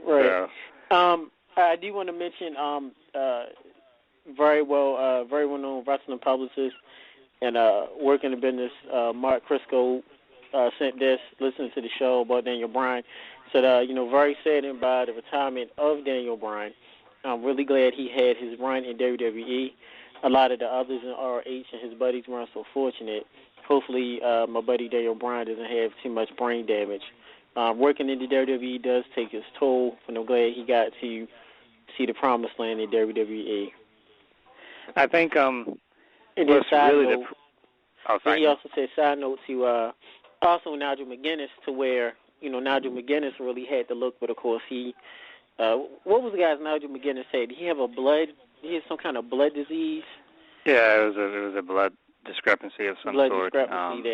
Right. So. I do want to mention very well-known wrestling publicist and work in the business, Mark Crisco, sent this, listening to the show about Daniel Bryan. Said, very saddened by the retirement of Daniel Bryan. I'm really glad he had his run in WWE. A lot of the others in ROH and his buddies weren't so fortunate. Hopefully, my buddy Daniel Bryan doesn't have too much brain damage. Working in the WWE does take its toll, and I'm glad he got to see the promised land in WWE. I think and then side really note, he also said side note to also Nigel McGuinness, to where Nigel McGuinness really had to look, but of course he what was the guy's Nigel McGuinness said? Did he have he had some kind of blood disease? Yeah, it was a blood discrepancy of some blood sort. Discrepancy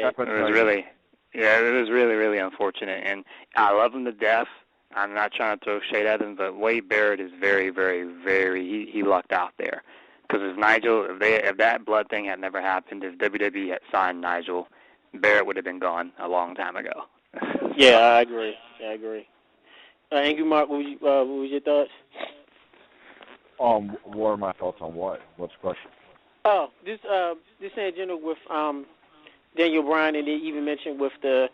it was really unfortunate, and I love him to death. I'm not trying to throw shade at him, but Wade Barrett is very, very, very. He lucked out there, because if that blood thing had never happened, if WWE had signed Nigel, Barrett would have been gone a long time ago. Yeah, I agree. Angry Mark, what was your thoughts? What are my thoughts on what? What's the question? Oh, this in general with Daniel Bryan, and they even mentioned with the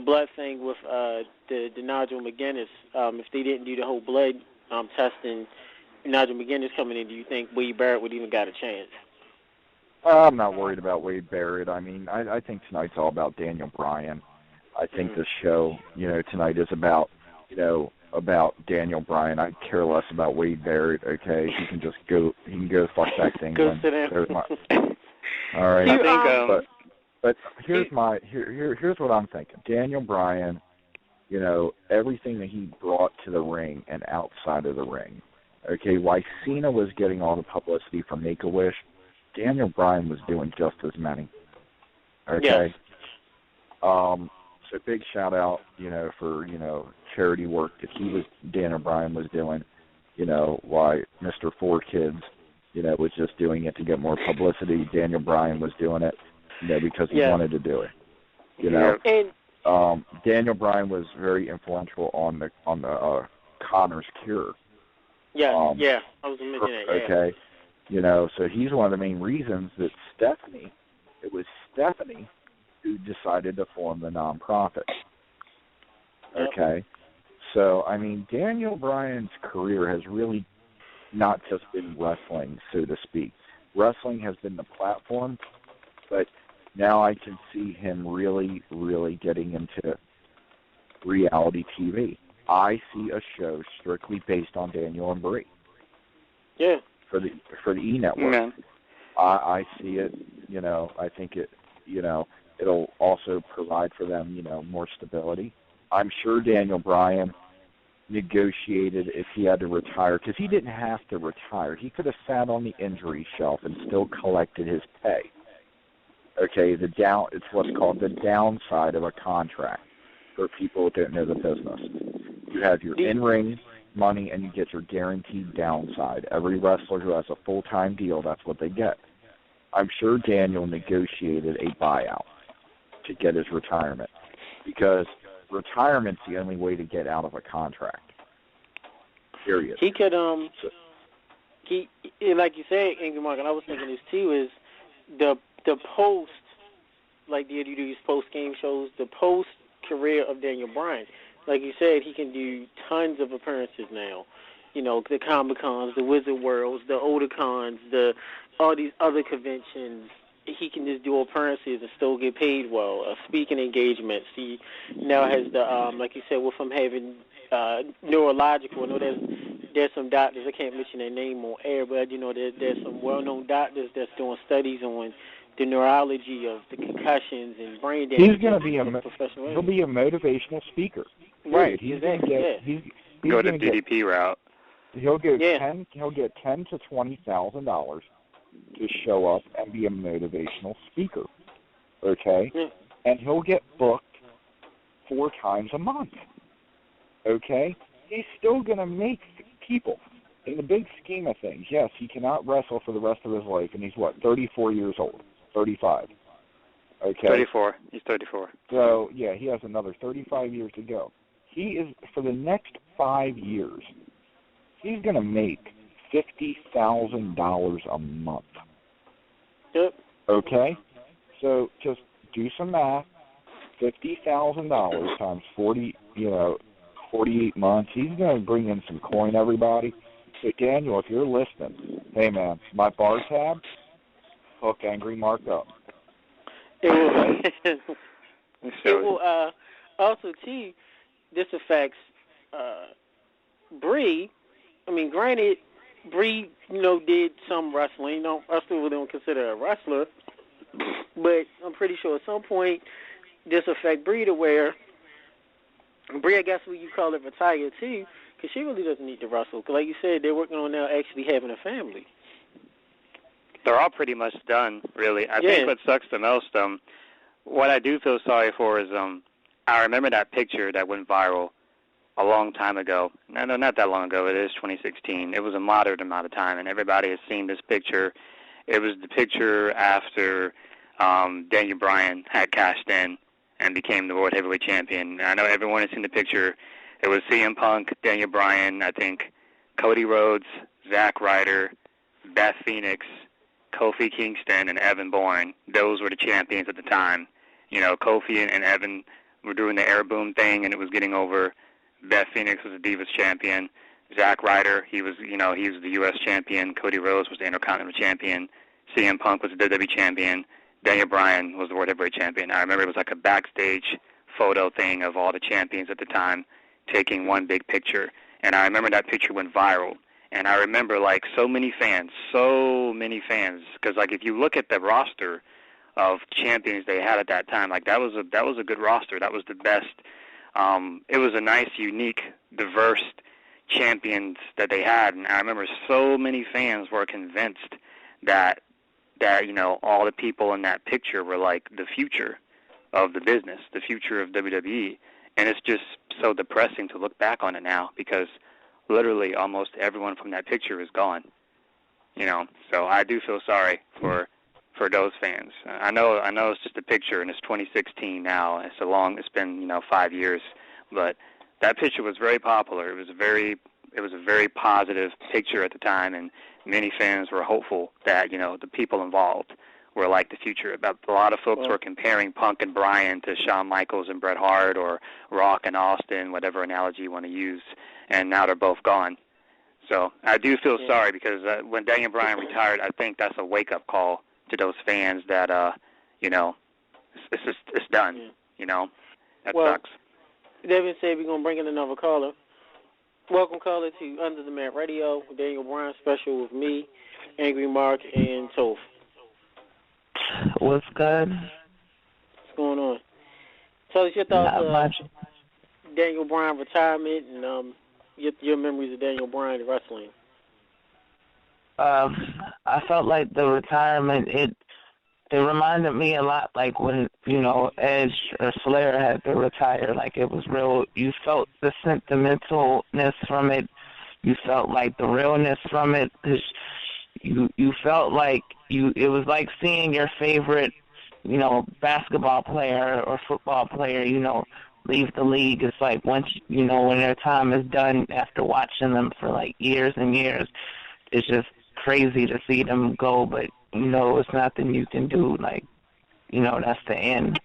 blood thing with the Nigel McGuinness. If they didn't do the whole blood testing, Nigel McGuinness coming in, do you think Wade Barrett would even got a chance? I'm not worried about Wade Barrett. I mean, I think tonight's all about Daniel Bryan. I think this show, tonight is about Daniel Bryan. I care less about Wade Barrett. Okay, he can go fuck back to England. Go sit down. All right. I think, but here's what I'm thinking. Daniel Bryan, everything that he brought to the ring and outside of the ring. Okay, while Cena was getting all the publicity from Make-A-Wish, Daniel Bryan was doing just as many. Okay. Yes. So big shout out, for charity work that Daniel Bryan was doing. Why Mr. Four Kids, was just doing it to get more publicity. Daniel Bryan was doing it, because he wanted to do it. Daniel Bryan was very influential on the Connor's cure. Yeah, I was mentioning that. Yeah. Okay, so he's one of the main reasons that Stephanie who decided to form the nonprofit. Okay, so I mean, Daniel Bryan's career has really not just been wrestling, so to speak. Wrestling has been the platform, but now I can see him really, really getting into reality TV. I see a show strictly based on Daniel and Brie. Yeah. For the E Network. Yeah. I see it. I think it. It'll also provide for them, more stability. I'm sure Daniel Bryan negotiated if he had to retire, because he didn't have to retire. He could have sat on the injury shelf and still collected his pay. Okay, it's what's called the downside of a contract for people who don't know the business. You have your in-ring money and you get your guaranteed downside. Every wrestler who has a full-time deal, that's what they get. I'm sure Daniel negotiated a buyout to get his retirement, because retirement's the only way to get out of a contract. Period. He could he like you said, Angry Mark, and I was thinking this too, is the post, like the WWE's post game shows, the post career of Daniel Bryan. Like you said, he can do tons of appearances now. The Comic Cons, the Wizard Worlds, the Otakons, all these other conventions. He can just do appearances and still get paid well. Speaking engagements. He now has the like you said, with him having neurological. I know there's some doctors, I can't mention their name on air, but there's some well-known doctors that's doing studies on the neurology of the concussions and brain damage. He's going to be he'll be a motivational speaker. Right. He's exactly. he's go the DDP route. He'll get $10,000 to $20,000 to show up and be a motivational speaker. Okay? Yeah. And he'll get booked 4 times a month. Okay? He's still going to make people. in the big scheme of things, yes, he cannot wrestle for the rest of his life, and he's, 34 years old? 35. Okay? 34. He's 34. So, yeah, he has another 35 years to go. He is, for the next 5 years, he's going to make $50,000 a month. Yep. Okay? So just do some math. $50,000 times 48 months. He's going to bring in some coin, everybody. So, Daniel, if you're listening, hey, man, my bar tab, hook Angry Mark up. It will also, too, this affects Bree. I mean, granted, Bree, did some wrestling. I still don't consider her a wrestler. But I'm pretty sure at some point this affect Bree to where Bree, I guess what you call it, retire too, because she really doesn't need to wrestle. Because like you said, they're working on now actually having a family. They're all pretty much done, really. I think what sucks the most, what I do feel sorry for is I remember that picture that went viral a long time ago. No, not that long ago. It is 2016. It was a moderate amount of time, and everybody has seen this picture. It was the picture after Daniel Bryan had cashed in and became the World Heavyweight Champion. I know everyone has seen the picture. It was CM Punk, Daniel Bryan, I think Cody Rhodes, Zack Ryder, Beth Phoenix, Kofi Kingston, and Evan Bourne. Those were the champions at the time. Kofi and Evan were doing the air boom thing, and it was getting over. Beth Phoenix was the Divas champion. Zack Ryder, he was the U.S. champion. Cody Rhodes was the Intercontinental champion. CM Punk was the WWE champion. Daniel Bryan was the World Heavyweight champion. I remember it was like a backstage photo thing of all the champions at the time taking one big picture. And I remember that picture went viral. And I remember, so many fans, because, if you look at the roster of champions they had at that time, that was a good roster. That was the best. It was a nice, unique, diverse champions that they had. And I remember so many fans were convinced that all the people in that picture were the future of the business, the future of WWE. And it's just so depressing to look back on it now because literally almost everyone from that picture is gone. So I do feel sorry for those fans. I know it's just a picture and it's 2016 now. It's been 5 years, but that picture was very popular. It was a very positive picture at the time, and many fans were hopeful that the people involved were the future. About a lot of folks were comparing Punk and Bryan to Shawn Michaels and Bret Hart or Rock and Austin, whatever analogy you want to use, and now they're both gone. So I do feel sorry because when Daniel Bryan retired, I think that's a wake-up call to those fans that it's done. That sucks. Devin said we're gonna bring in another caller. Welcome, caller, to Under the Mat Radio, Daniel Bryan special with me, Angry Mark, and Toph. What's good? What's going on? Tell us your thoughts on Daniel Bryan retirement and your memories of Daniel Bryan and wrestling. I felt like the retirement, it reminded me a lot when, Edge or Flair had to retire. It was real. You felt the sentimentalness from it. You felt the realness from it. You felt it was like seeing your favorite, basketball player or football player, leave the league. It's once, when their time is done after watching them for years and years, it's just crazy to see them go, but it's nothing you can do. That's the end.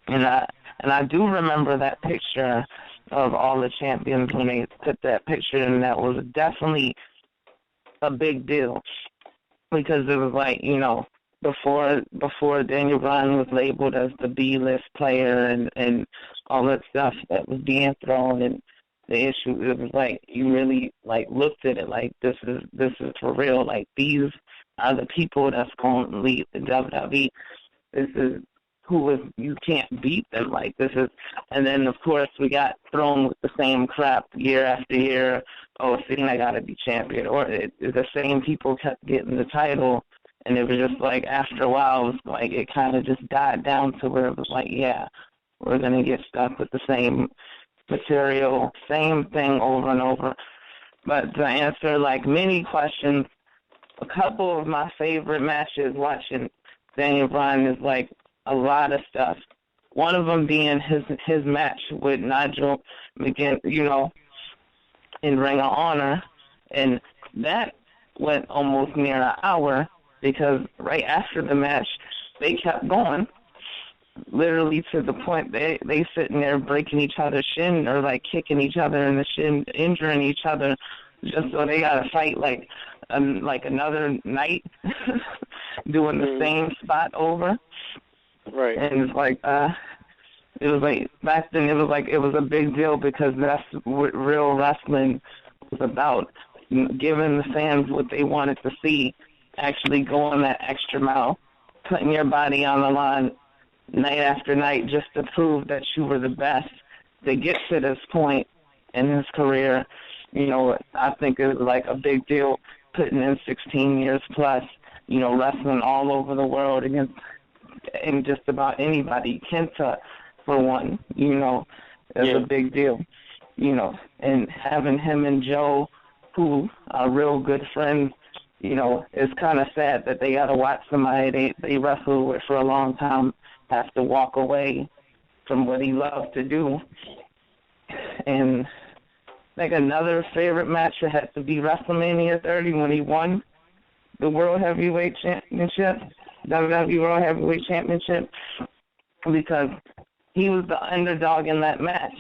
And I do remember that picture of all the champions when they put that picture in. That was definitely a big deal because it was before Daniel Bryan was labeled as the B-list player and all that stuff that was being thrown and the issue, it was you really looked at it this is for real. These are the people that's going to lead the WWE. This is you can't beat them. And then of course we got thrown with the same crap year after year. Oh, Cena got to be champion, or the same people kept getting the title, and it was just after a while it was it kind of just died down to where it was we're gonna get stuck with the same material, same thing over and over. But to answer like many questions, a couple of my favorite matches watching Daniel Bryan is like a lot of stuff. One of them being his match with Nigel McGinn, in Ring of Honor, and that went almost near an hour because right after the match they kept going, literally to the point they sitting there breaking each other's shin or like kicking each other in the shin, injuring each other, just so they got to fight like another night, doing the same spot over. Right. And it's like it was like back then it was a big deal because that's what real wrestling was about, giving the fans what they wanted to see, actually going that extra mile, putting your body on the line night after night just to prove that you were the best to get to this point in his career. I think it was like a big deal putting in 16 years plus, wrestling all over the world against and just about anybody. Kenta, for one, is a big deal, and having him and Joe, who are real good friends, it's kind of sad that they got to watch somebody they wrestled with for a long time have to walk away from what he loved to do. And like another favorite match would have to be WrestleMania 30 when he won the World Heavyweight Championship, WWE World Heavyweight Championship, because he was the underdog in that match.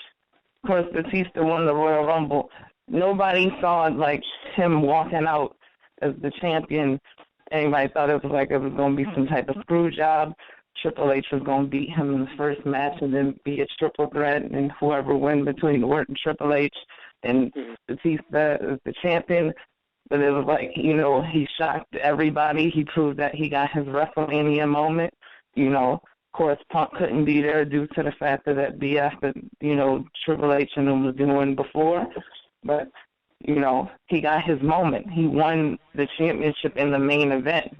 Of course, Batista won the Royal Rumble. Nobody saw like him walking out as the champion. Anybody thought it was going to be some type of screw job. Triple H was going to beat him in the first match and then be a triple threat, and whoever win between Orton, Triple H, and Batista is the champion. But it was like, he shocked everybody. He proved that he got his WrestleMania moment. Of course, Punk couldn't be there due to the fact of that BS that, Triple H and him was doing before. But, he got his moment. He won the championship in the main event.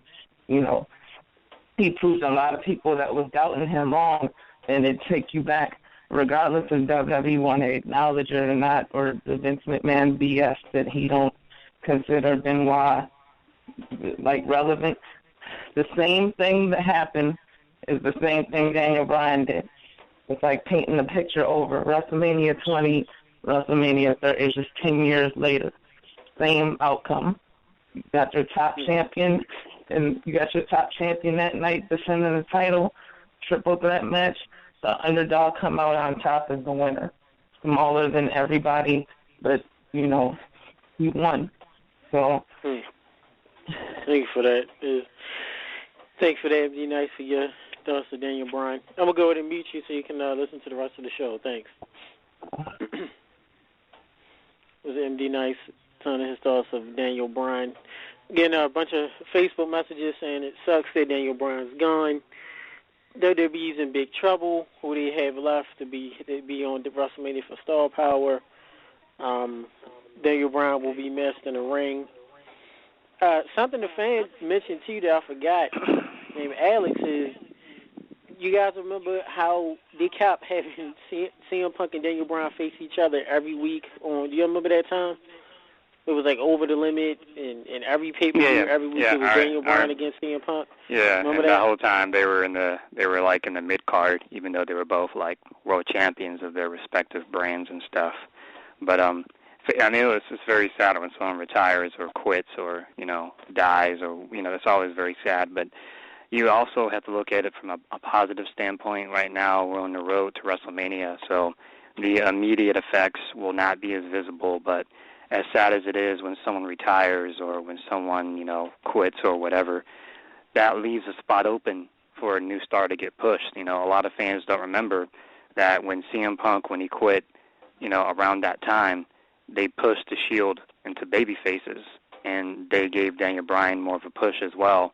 He proved a lot of people that was doubting him wrong, and it take you back, regardless if WWE want to acknowledge it or not, or the Vince McMahon BS that he don't consider Benoit relevant. The same thing that happened is the same thing Daniel Bryan did. It's like painting the picture over. WrestleMania 20, WrestleMania 30 is just 10 years later. Same outcome. You got your top champion, and you got your top champion that night defending the title, triple threat match. The underdog come out on top as the winner. Smaller than everybody, but, he won. So, Thank you for that. Thanks for that. It'd be nice for your thoughts of Daniel Bryan. I'm going to go ahead and mute you so you can listen to the rest of the show. Thanks. It was MD Nice telling his thoughts of Daniel Bryan. Getting a bunch of Facebook messages saying it sucks that Daniel Bryan's gone. WWE's in big trouble. Who they have left to be on the WrestleMania for Star Power. Daniel Bryan will be missed in the ring. Something the fans mentioned too that I forgot, named Alex, is you guys remember how they kept having CM Punk and Daniel Bryan face each other every week on? Do you remember that time? It was like Over the Limit, and every pay-per-view every week it was Daniel Bryan against CM Punk. Yeah, remember and that? the whole time they were in the mid card, even though they were both like world champions of their respective brands and stuff. But I know it's very sad when someone retires or quits or dies or that's always very sad. But you also have to look at it from a positive standpoint. Right now we're on the road to WrestleMania, so the immediate effects will not be as visible, but as sad as it is when someone retires or when someone, quits or whatever, that leaves a spot open for a new star to get pushed. A lot of fans don't remember that when CM Punk, when he quit, around that time, they pushed the Shield into baby faces, and they gave Daniel Bryan more of a push as well.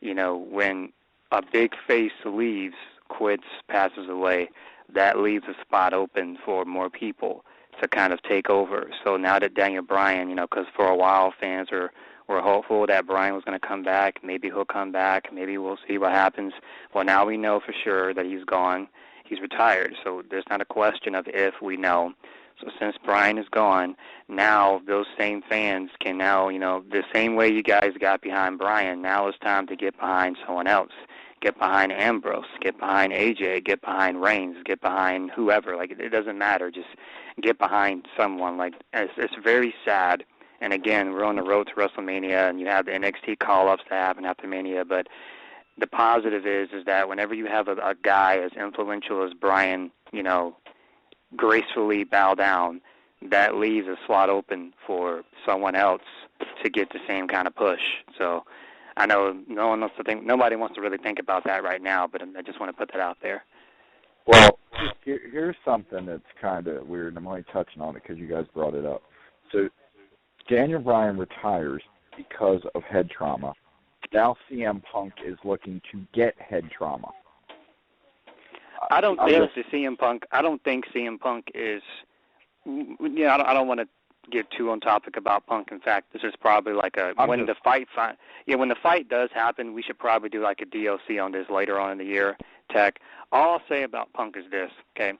When a big face leaves, quits, passes away, that leaves a spot open for more people to kind of take over. So now that Daniel Bryan, because for a while fans were hopeful that Bryan was going to come back. Maybe he'll come back. Maybe we'll see what happens. Well, now we know for sure that he's gone. He's retired. So there's not a question of if, we know. So since Bryan is gone, now those same fans can now, the same way you guys got behind Bryan, now it's time to get behind someone else. Get behind Ambrose, get behind AJ, get behind Reigns, get behind whoever. Like, it doesn't matter. Just get behind someone. Like, it's very sad. And again, we're on the road to WrestleMania, and you have the NXT call-ups that happen after Mania. But the positive is that whenever you have a guy as influential as Bryan, gracefully bow down, that leaves a slot open for someone else to get the same kind of push. So I know nobody wants to really think about that right now, but I just want to put that out there. Well, here's something that's kind of weird. I'm only touching on it because you guys brought it up. So Daniel Bryan retires because of head trauma. Now CM Punk is looking to get head trauma. I don't think CM Punk is. I don't want to get too on topic about Punk. In fact, this is probably like when the fight does happen, we should probably do like a DLC on this later on in the year. Tech. All I'll say about Punk is this, okay?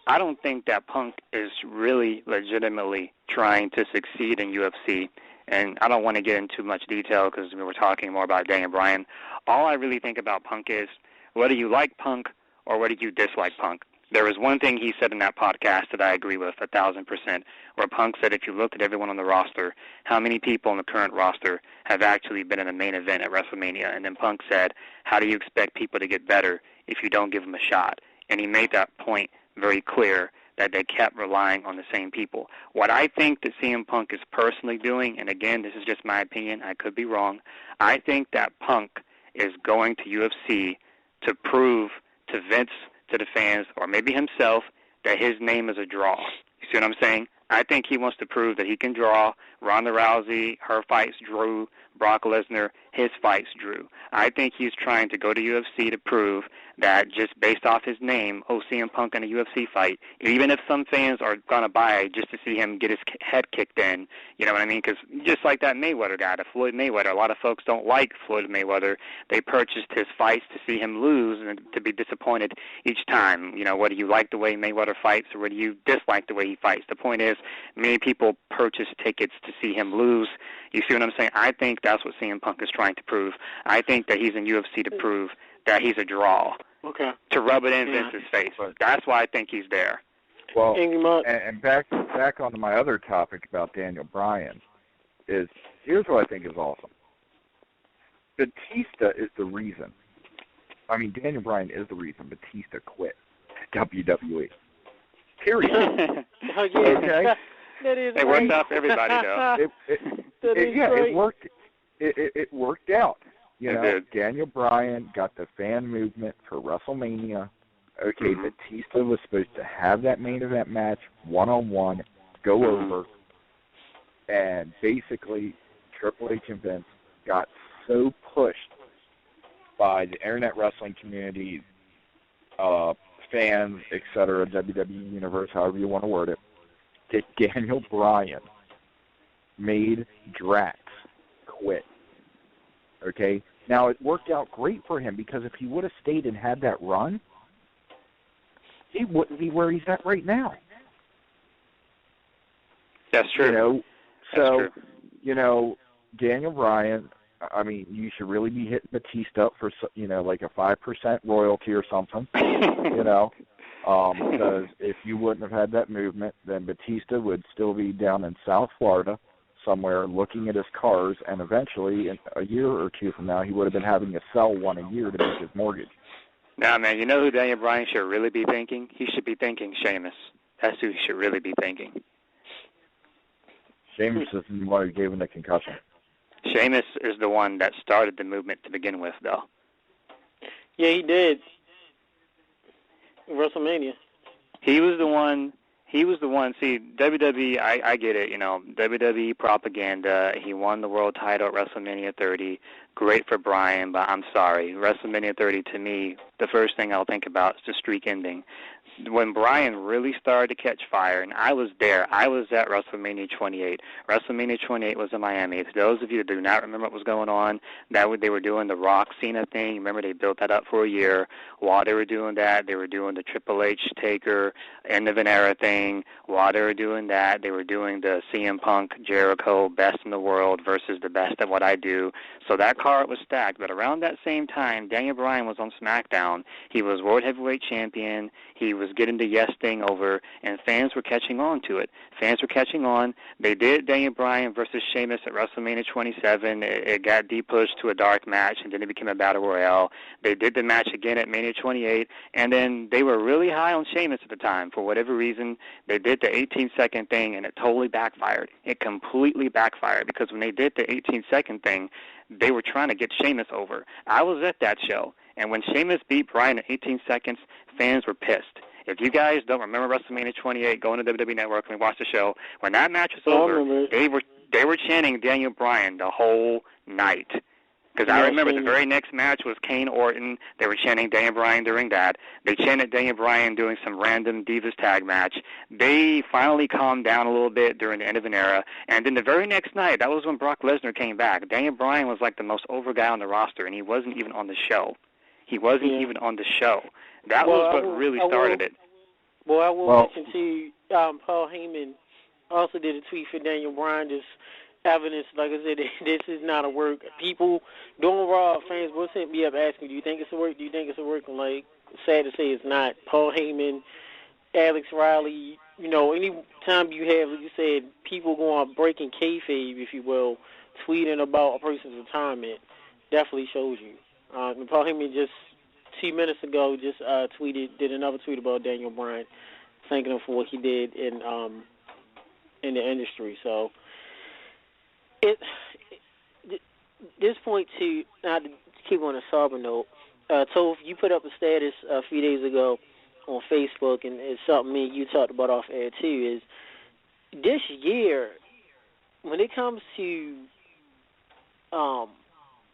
I don't think that Punk is really legitimately trying to succeed in UFC, and I don't want to get into too much detail because we were talking more about Daniel Bryan. All I really think about Punk is whether you like Punk or whether you dislike Punk. There was one thing he said in that podcast that I agree with 1,000%, where Punk said if you looked at everyone on the roster, how many people on the current roster have actually been in the main event at WrestleMania? And then Punk said, how do you expect people to get better if you don't give them a shot? And he made that point very clear that they kept relying on the same people. What I think that CM Punk is personally doing, and again, this is just my opinion, I could be wrong, I think that Punk is going to UFC to prove to Vince, to the fans, or maybe himself, that his name is a draw. You see what I'm saying? I think he wants to prove that he can draw. Ronda Rousey, her fights drew. Brock Lesnar, his fights drew. I think he's trying to go to UFC to prove that just based off his name, CM Punk in a UFC fight, even if some fans are going to buy just to see him get his head kicked in, you know what I mean? Because just like that Mayweather guy, the Floyd Mayweather, a lot of folks don't like Floyd Mayweather. They purchased his fights to see him lose and to be disappointed each time. Whether you like the way Mayweather fights or whether you dislike the way he fights. The point is, many people purchase tickets to see him lose. You see what I'm saying? I think that's what CM Punk is trying to prove. I think that he's in UFC to prove that he's a draw. Okay. To rub it in Vince's face. That's why I think he's there. Well, and back onto my other topic about Daniel Bryan is, here's what I think is awesome. Batista is the reason. I mean, Daniel Bryan is the reason Batista quit WWE. Period. Okay? It worked out for everybody, though. It worked. It worked out. It did. Daniel Bryan got the fan movement for WrestleMania. Okay, Batista was supposed to have that main event match, one-on-one, go over, and basically Triple H and Vince got so pushed by the internet wrestling community, fans, etc., WWE Universe, however you want to word it, that Daniel Bryan made Drax quit. Okay? Now, it worked out great for him because if he would have stayed and had that run, he wouldn't be where he's at right now. That's true. That's true. Daniel Bryan, I mean, you should really be hitting Batista up for, like a 5% royalty or something, because if you wouldn't have had that movement, then Batista would still be down in South Florida somewhere looking at his cars, and eventually, in a year or two from now, he would have been having to sell one a year to make his mortgage. Now, man, you know who Daniel Bryan should really be thinking? He should be thinking Sheamus. That's who he should really be thinking. Sheamus is the one who gave him the concussion. Sheamus is the one that started the movement to begin with, though. Yeah, he did. WrestleMania. He was the one. See, WWE, I get it, WWE propaganda. He won the world title at WrestleMania 30. Great for Bryan, but I'm sorry. WrestleMania 30, to me, the first thing I'll think about is the streak ending. when Bryan really started to catch fire, and I was there. I was at WrestleMania 28. WrestleMania 28 was in Miami. For those of you that do not remember what was going on, they were doing the Rock Cena thing. Remember, they built that up for a year. While they were doing that, they were doing the Triple H Taker End of an Era thing. While they were doing that, they were doing the CM Punk Jericho Best in the World versus the Best at What I Do. So that card was stacked. But around that same time, Daniel Bryan was on SmackDown. He was World Heavyweight Champion. He was getting the yes thing over, and fans were catching on to it. Fans were catching on. They did Daniel Bryan versus Sheamus at WrestleMania 27. It got de-pushed to a dark match, and then it became a Battle Royale. They did the match again at Mania 28, and then they were really high on Sheamus at the time. For whatever reason, they did the 18-second thing, and it totally backfired. It completely backfired, because when they did the 18-second thing, they were trying to get Sheamus over. I was at that show, and when Sheamus beat Bryan in 18 seconds, fans were pissed. If you guys don't remember WrestleMania 28, go on the WWE Network and watch the show. When that match was over, they were chanting Daniel Bryan the whole night. Because I remember the very next match was Kane Orton. They were chanting Daniel Bryan during that. They chanted Daniel Bryan doing some random Divas tag match. They finally calmed down a little bit during the End of an Era. And then the very next night, that was when Brock Lesnar came back. Daniel Bryan was like the most over guy on the roster, and he wasn't even on the show. He wasn't even on the show. That was what really started it. Well, I will mention to you, Paul Heyman also did a tweet for Daniel Bryan, just evidence, like I said, this is not a work. People doing Raw, fans will send me up asking, do you think it's a work? Do you think it's a work? I'm like, sad to say it's not. Paul Heyman, Alex Riley, any time you have, like you said, people going breaking kayfabe, if you will, tweeting about a person's retirement, definitely shows you. And Paul Heyman just 2 minutes ago just did another tweet about Daniel Bryan, thanking him for what he did in the industry. So this point too, not to keep on a sober note, Toph, you put up a status a few days ago on Facebook, and it's something me and you talked about off air too, is this year, when it comes to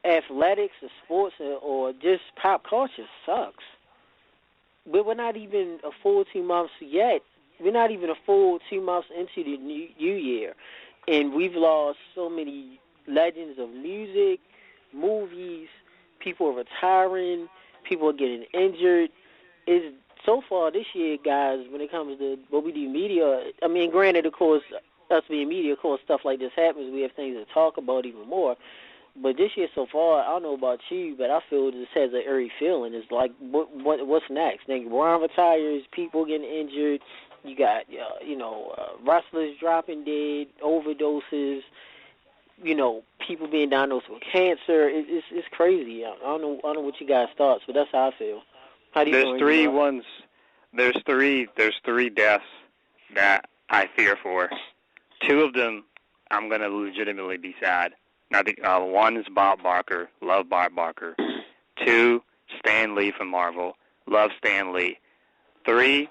athletics or sports or just pop culture, sucks. But we're not even a full 2 months yet. We're not even a full 2 months into the new year. And we've lost so many legends of music, movies, people are retiring, people are getting injured. So far this year, guys, when it comes to what we do media, I mean, granted, of course, us being media, of course, stuff like this happens. We have things to talk about even more. But this year so far, I don't know about you, but I feel this has an eerie feeling. It's like, what's next? Then Brian retires, people getting injured. You got, wrestlers dropping dead, overdoses. People being diagnosed with cancer. It's crazy. I don't know what you guys thoughts, but that's how I feel. How do you feel? There's three deaths that I fear for. Two of them, I'm gonna legitimately be sad. Now, one is Bob Barker. Love Bob Barker. 2, Stan Lee from Marvel. Love Stan Lee. 3,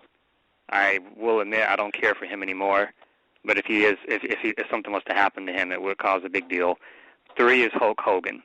I will admit I don't care for him anymore. But if something was to happen to him, it would cause a big deal. 3 is Hulk Hogan.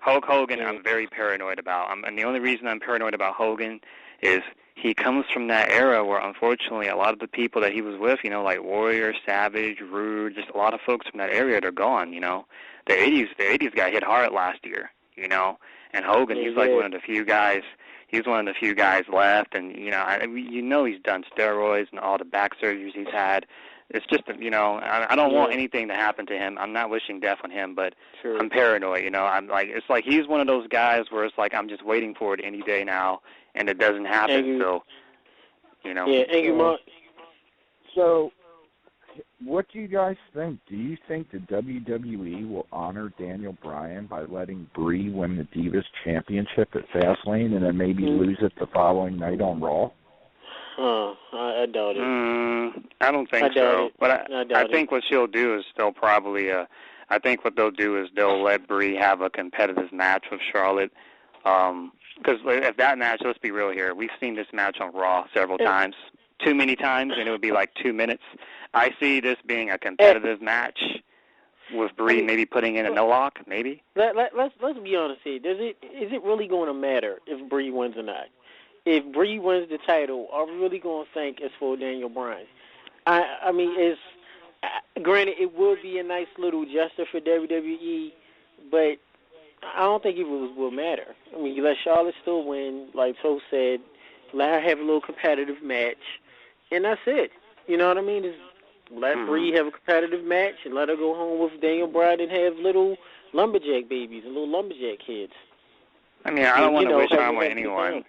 Hulk Hogan, I'm very paranoid about. And the only reason I'm paranoid about Hogan is he comes from that era where, unfortunately, a lot of the people that he was with, like Warrior, Savage, Rude, just a lot of folks from that area, they're gone. The 80s got hit hard last year. And Hogan, he's like one of the few guys. He's one of the few guys left, and he's done steroids and all the back surgeries he's had. It's just, I don't want anything to happen to him. I'm not wishing death on him, but I'm paranoid. I'm like, it's like he's one of those guys where it's like I'm just waiting for it any day now, and it doesn't happen. So, Yeah, Angry Mark. So, what do you guys think? Do you think the WWE will honor Daniel Bryan by letting Brie win the Divas Championship at Fastlane and then maybe lose it the following night on Raw? I doubt it. I don't think so. But I think what she'll do is they'll probably, I think what they'll do is they'll let Brie have a competitive match with Charlotte. Because if that match, let's be real here, we've seen this match on Raw several times. Too many times, and it would be like 2 minutes. I see this being a competitive match with Brie maybe putting in a no-lock, maybe. Let's be honest here. Is it really going to matter if Brie wins or not? if Bree wins the title, are we really going to think it's for Daniel Bryan? I mean, it's granted it would be a nice little gesture for WWE, but I don't think it will matter. I mean, you let Charlotte still win, like Toe said, let her have a little competitive match, and that's it. You know what I mean? Just let Bree have a competitive match and let her go home with Daniel Bryan and have little lumberjack babies and little lumberjack kids. I mean, I don't want to wish harm on anyone.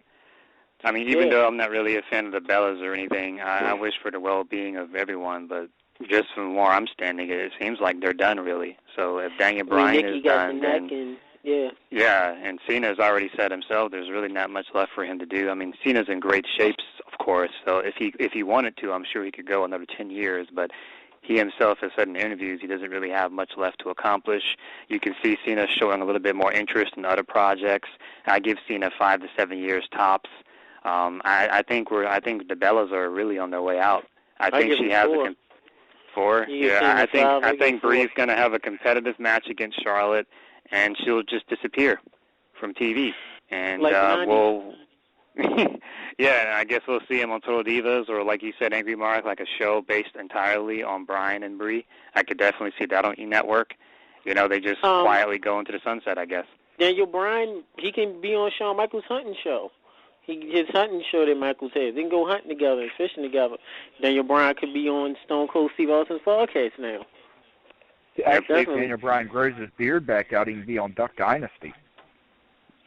I mean, even though I'm not really a fan of the Bellas or anything, I wish for the well-being of everyone. But just from where I'm standing, it seems like they're done, really. So if Daniel Bryan is done, then and Cena's already said himself, there's really not much left for him to do. I mean, Cena's in great shape, of course. So if he wanted to, I'm sure he could go another 10 years. But he himself has said in interviews he doesn't really have much left to accomplish. You can see Cena showing a little bit more interest in other projects. I give Cena 5 to 7 years tops. I think the Bellas are really on their way out. I think she has four. Yeah, I think Bree's going to have a competitive match against Charlotte, and she'll just disappear from TV. And we'll, I guess we'll see him on Total Divas, or like you said, Angry Mark, like a show based entirely on Bryan and Bree. I could definitely see that on E-Network. You know, they just quietly go into the sunset, I guess. Daniel Bryan, he can be on Shawn Michaels' hunting show. His hunting show that Michaels has. They can go hunting together and fishing together. Daniel Bryan could be on Stone Cold Steve Austin's podcast now. Actually, if Daniel Bryan grows his beard back out, he can be on Duck Dynasty.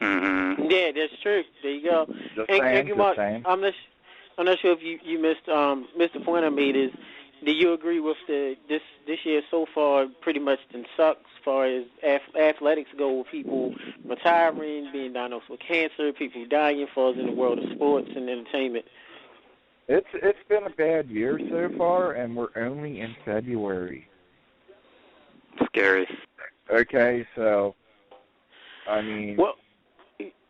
Mm-hmm. Yeah, that's true. There you go. Just saying. I'm not sure if you missed the point I made is, do you agree with this year so far pretty much done sucks as far as athletics go, with people retiring, being diagnosed with cancer, people dying, falls in the world of sports and entertainment? It's been a bad year so far, and we're only in February. Scary. Okay, so I mean,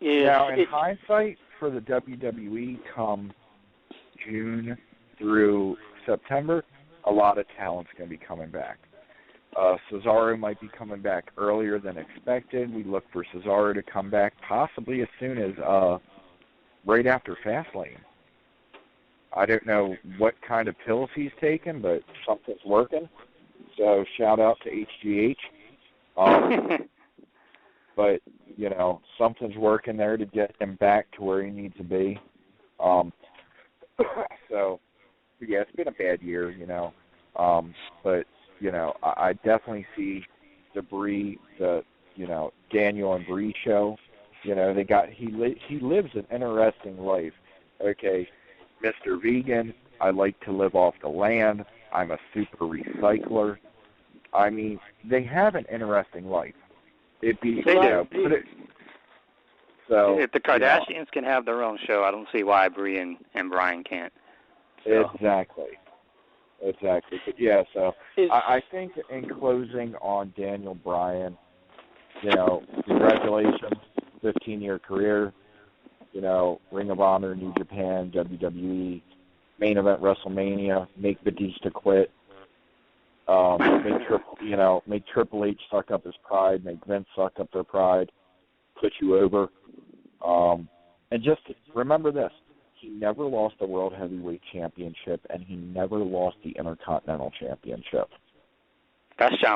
now in hindsight, for the WWE, come June through September, a lot of talent's going to be coming back. Cesaro might be coming back earlier than expected. We look for Cesaro to come back possibly as soon as right after Fastlane. I don't know what kind of pills he's taking, but something's working. So shout out to HGH. But, you know, something's working there to get him back to where he needs to be. So, yeah, it's been a bad year, you know. But, you know, I definitely see the Daniel and Bree show. You know, he lives an interesting life. Okay, Mr. Vegan, I like to live off the land. I'm a super recycler. I mean, they have an interesting life. So if the Kardashians can have their own show, I don't see why Bree and Bryan can't. So. Exactly. But yeah, so I think in closing on Daniel Bryan, you know, congratulations, 15-year career, you know, Ring of Honor, New Japan, WWE, main event WrestleMania, make Batista quit, make Triple H suck up his pride, make Vince suck up their pride, put you over, and just remember this. He never lost the World Heavyweight Championship, and he never lost the Intercontinental Championship. That's Shawn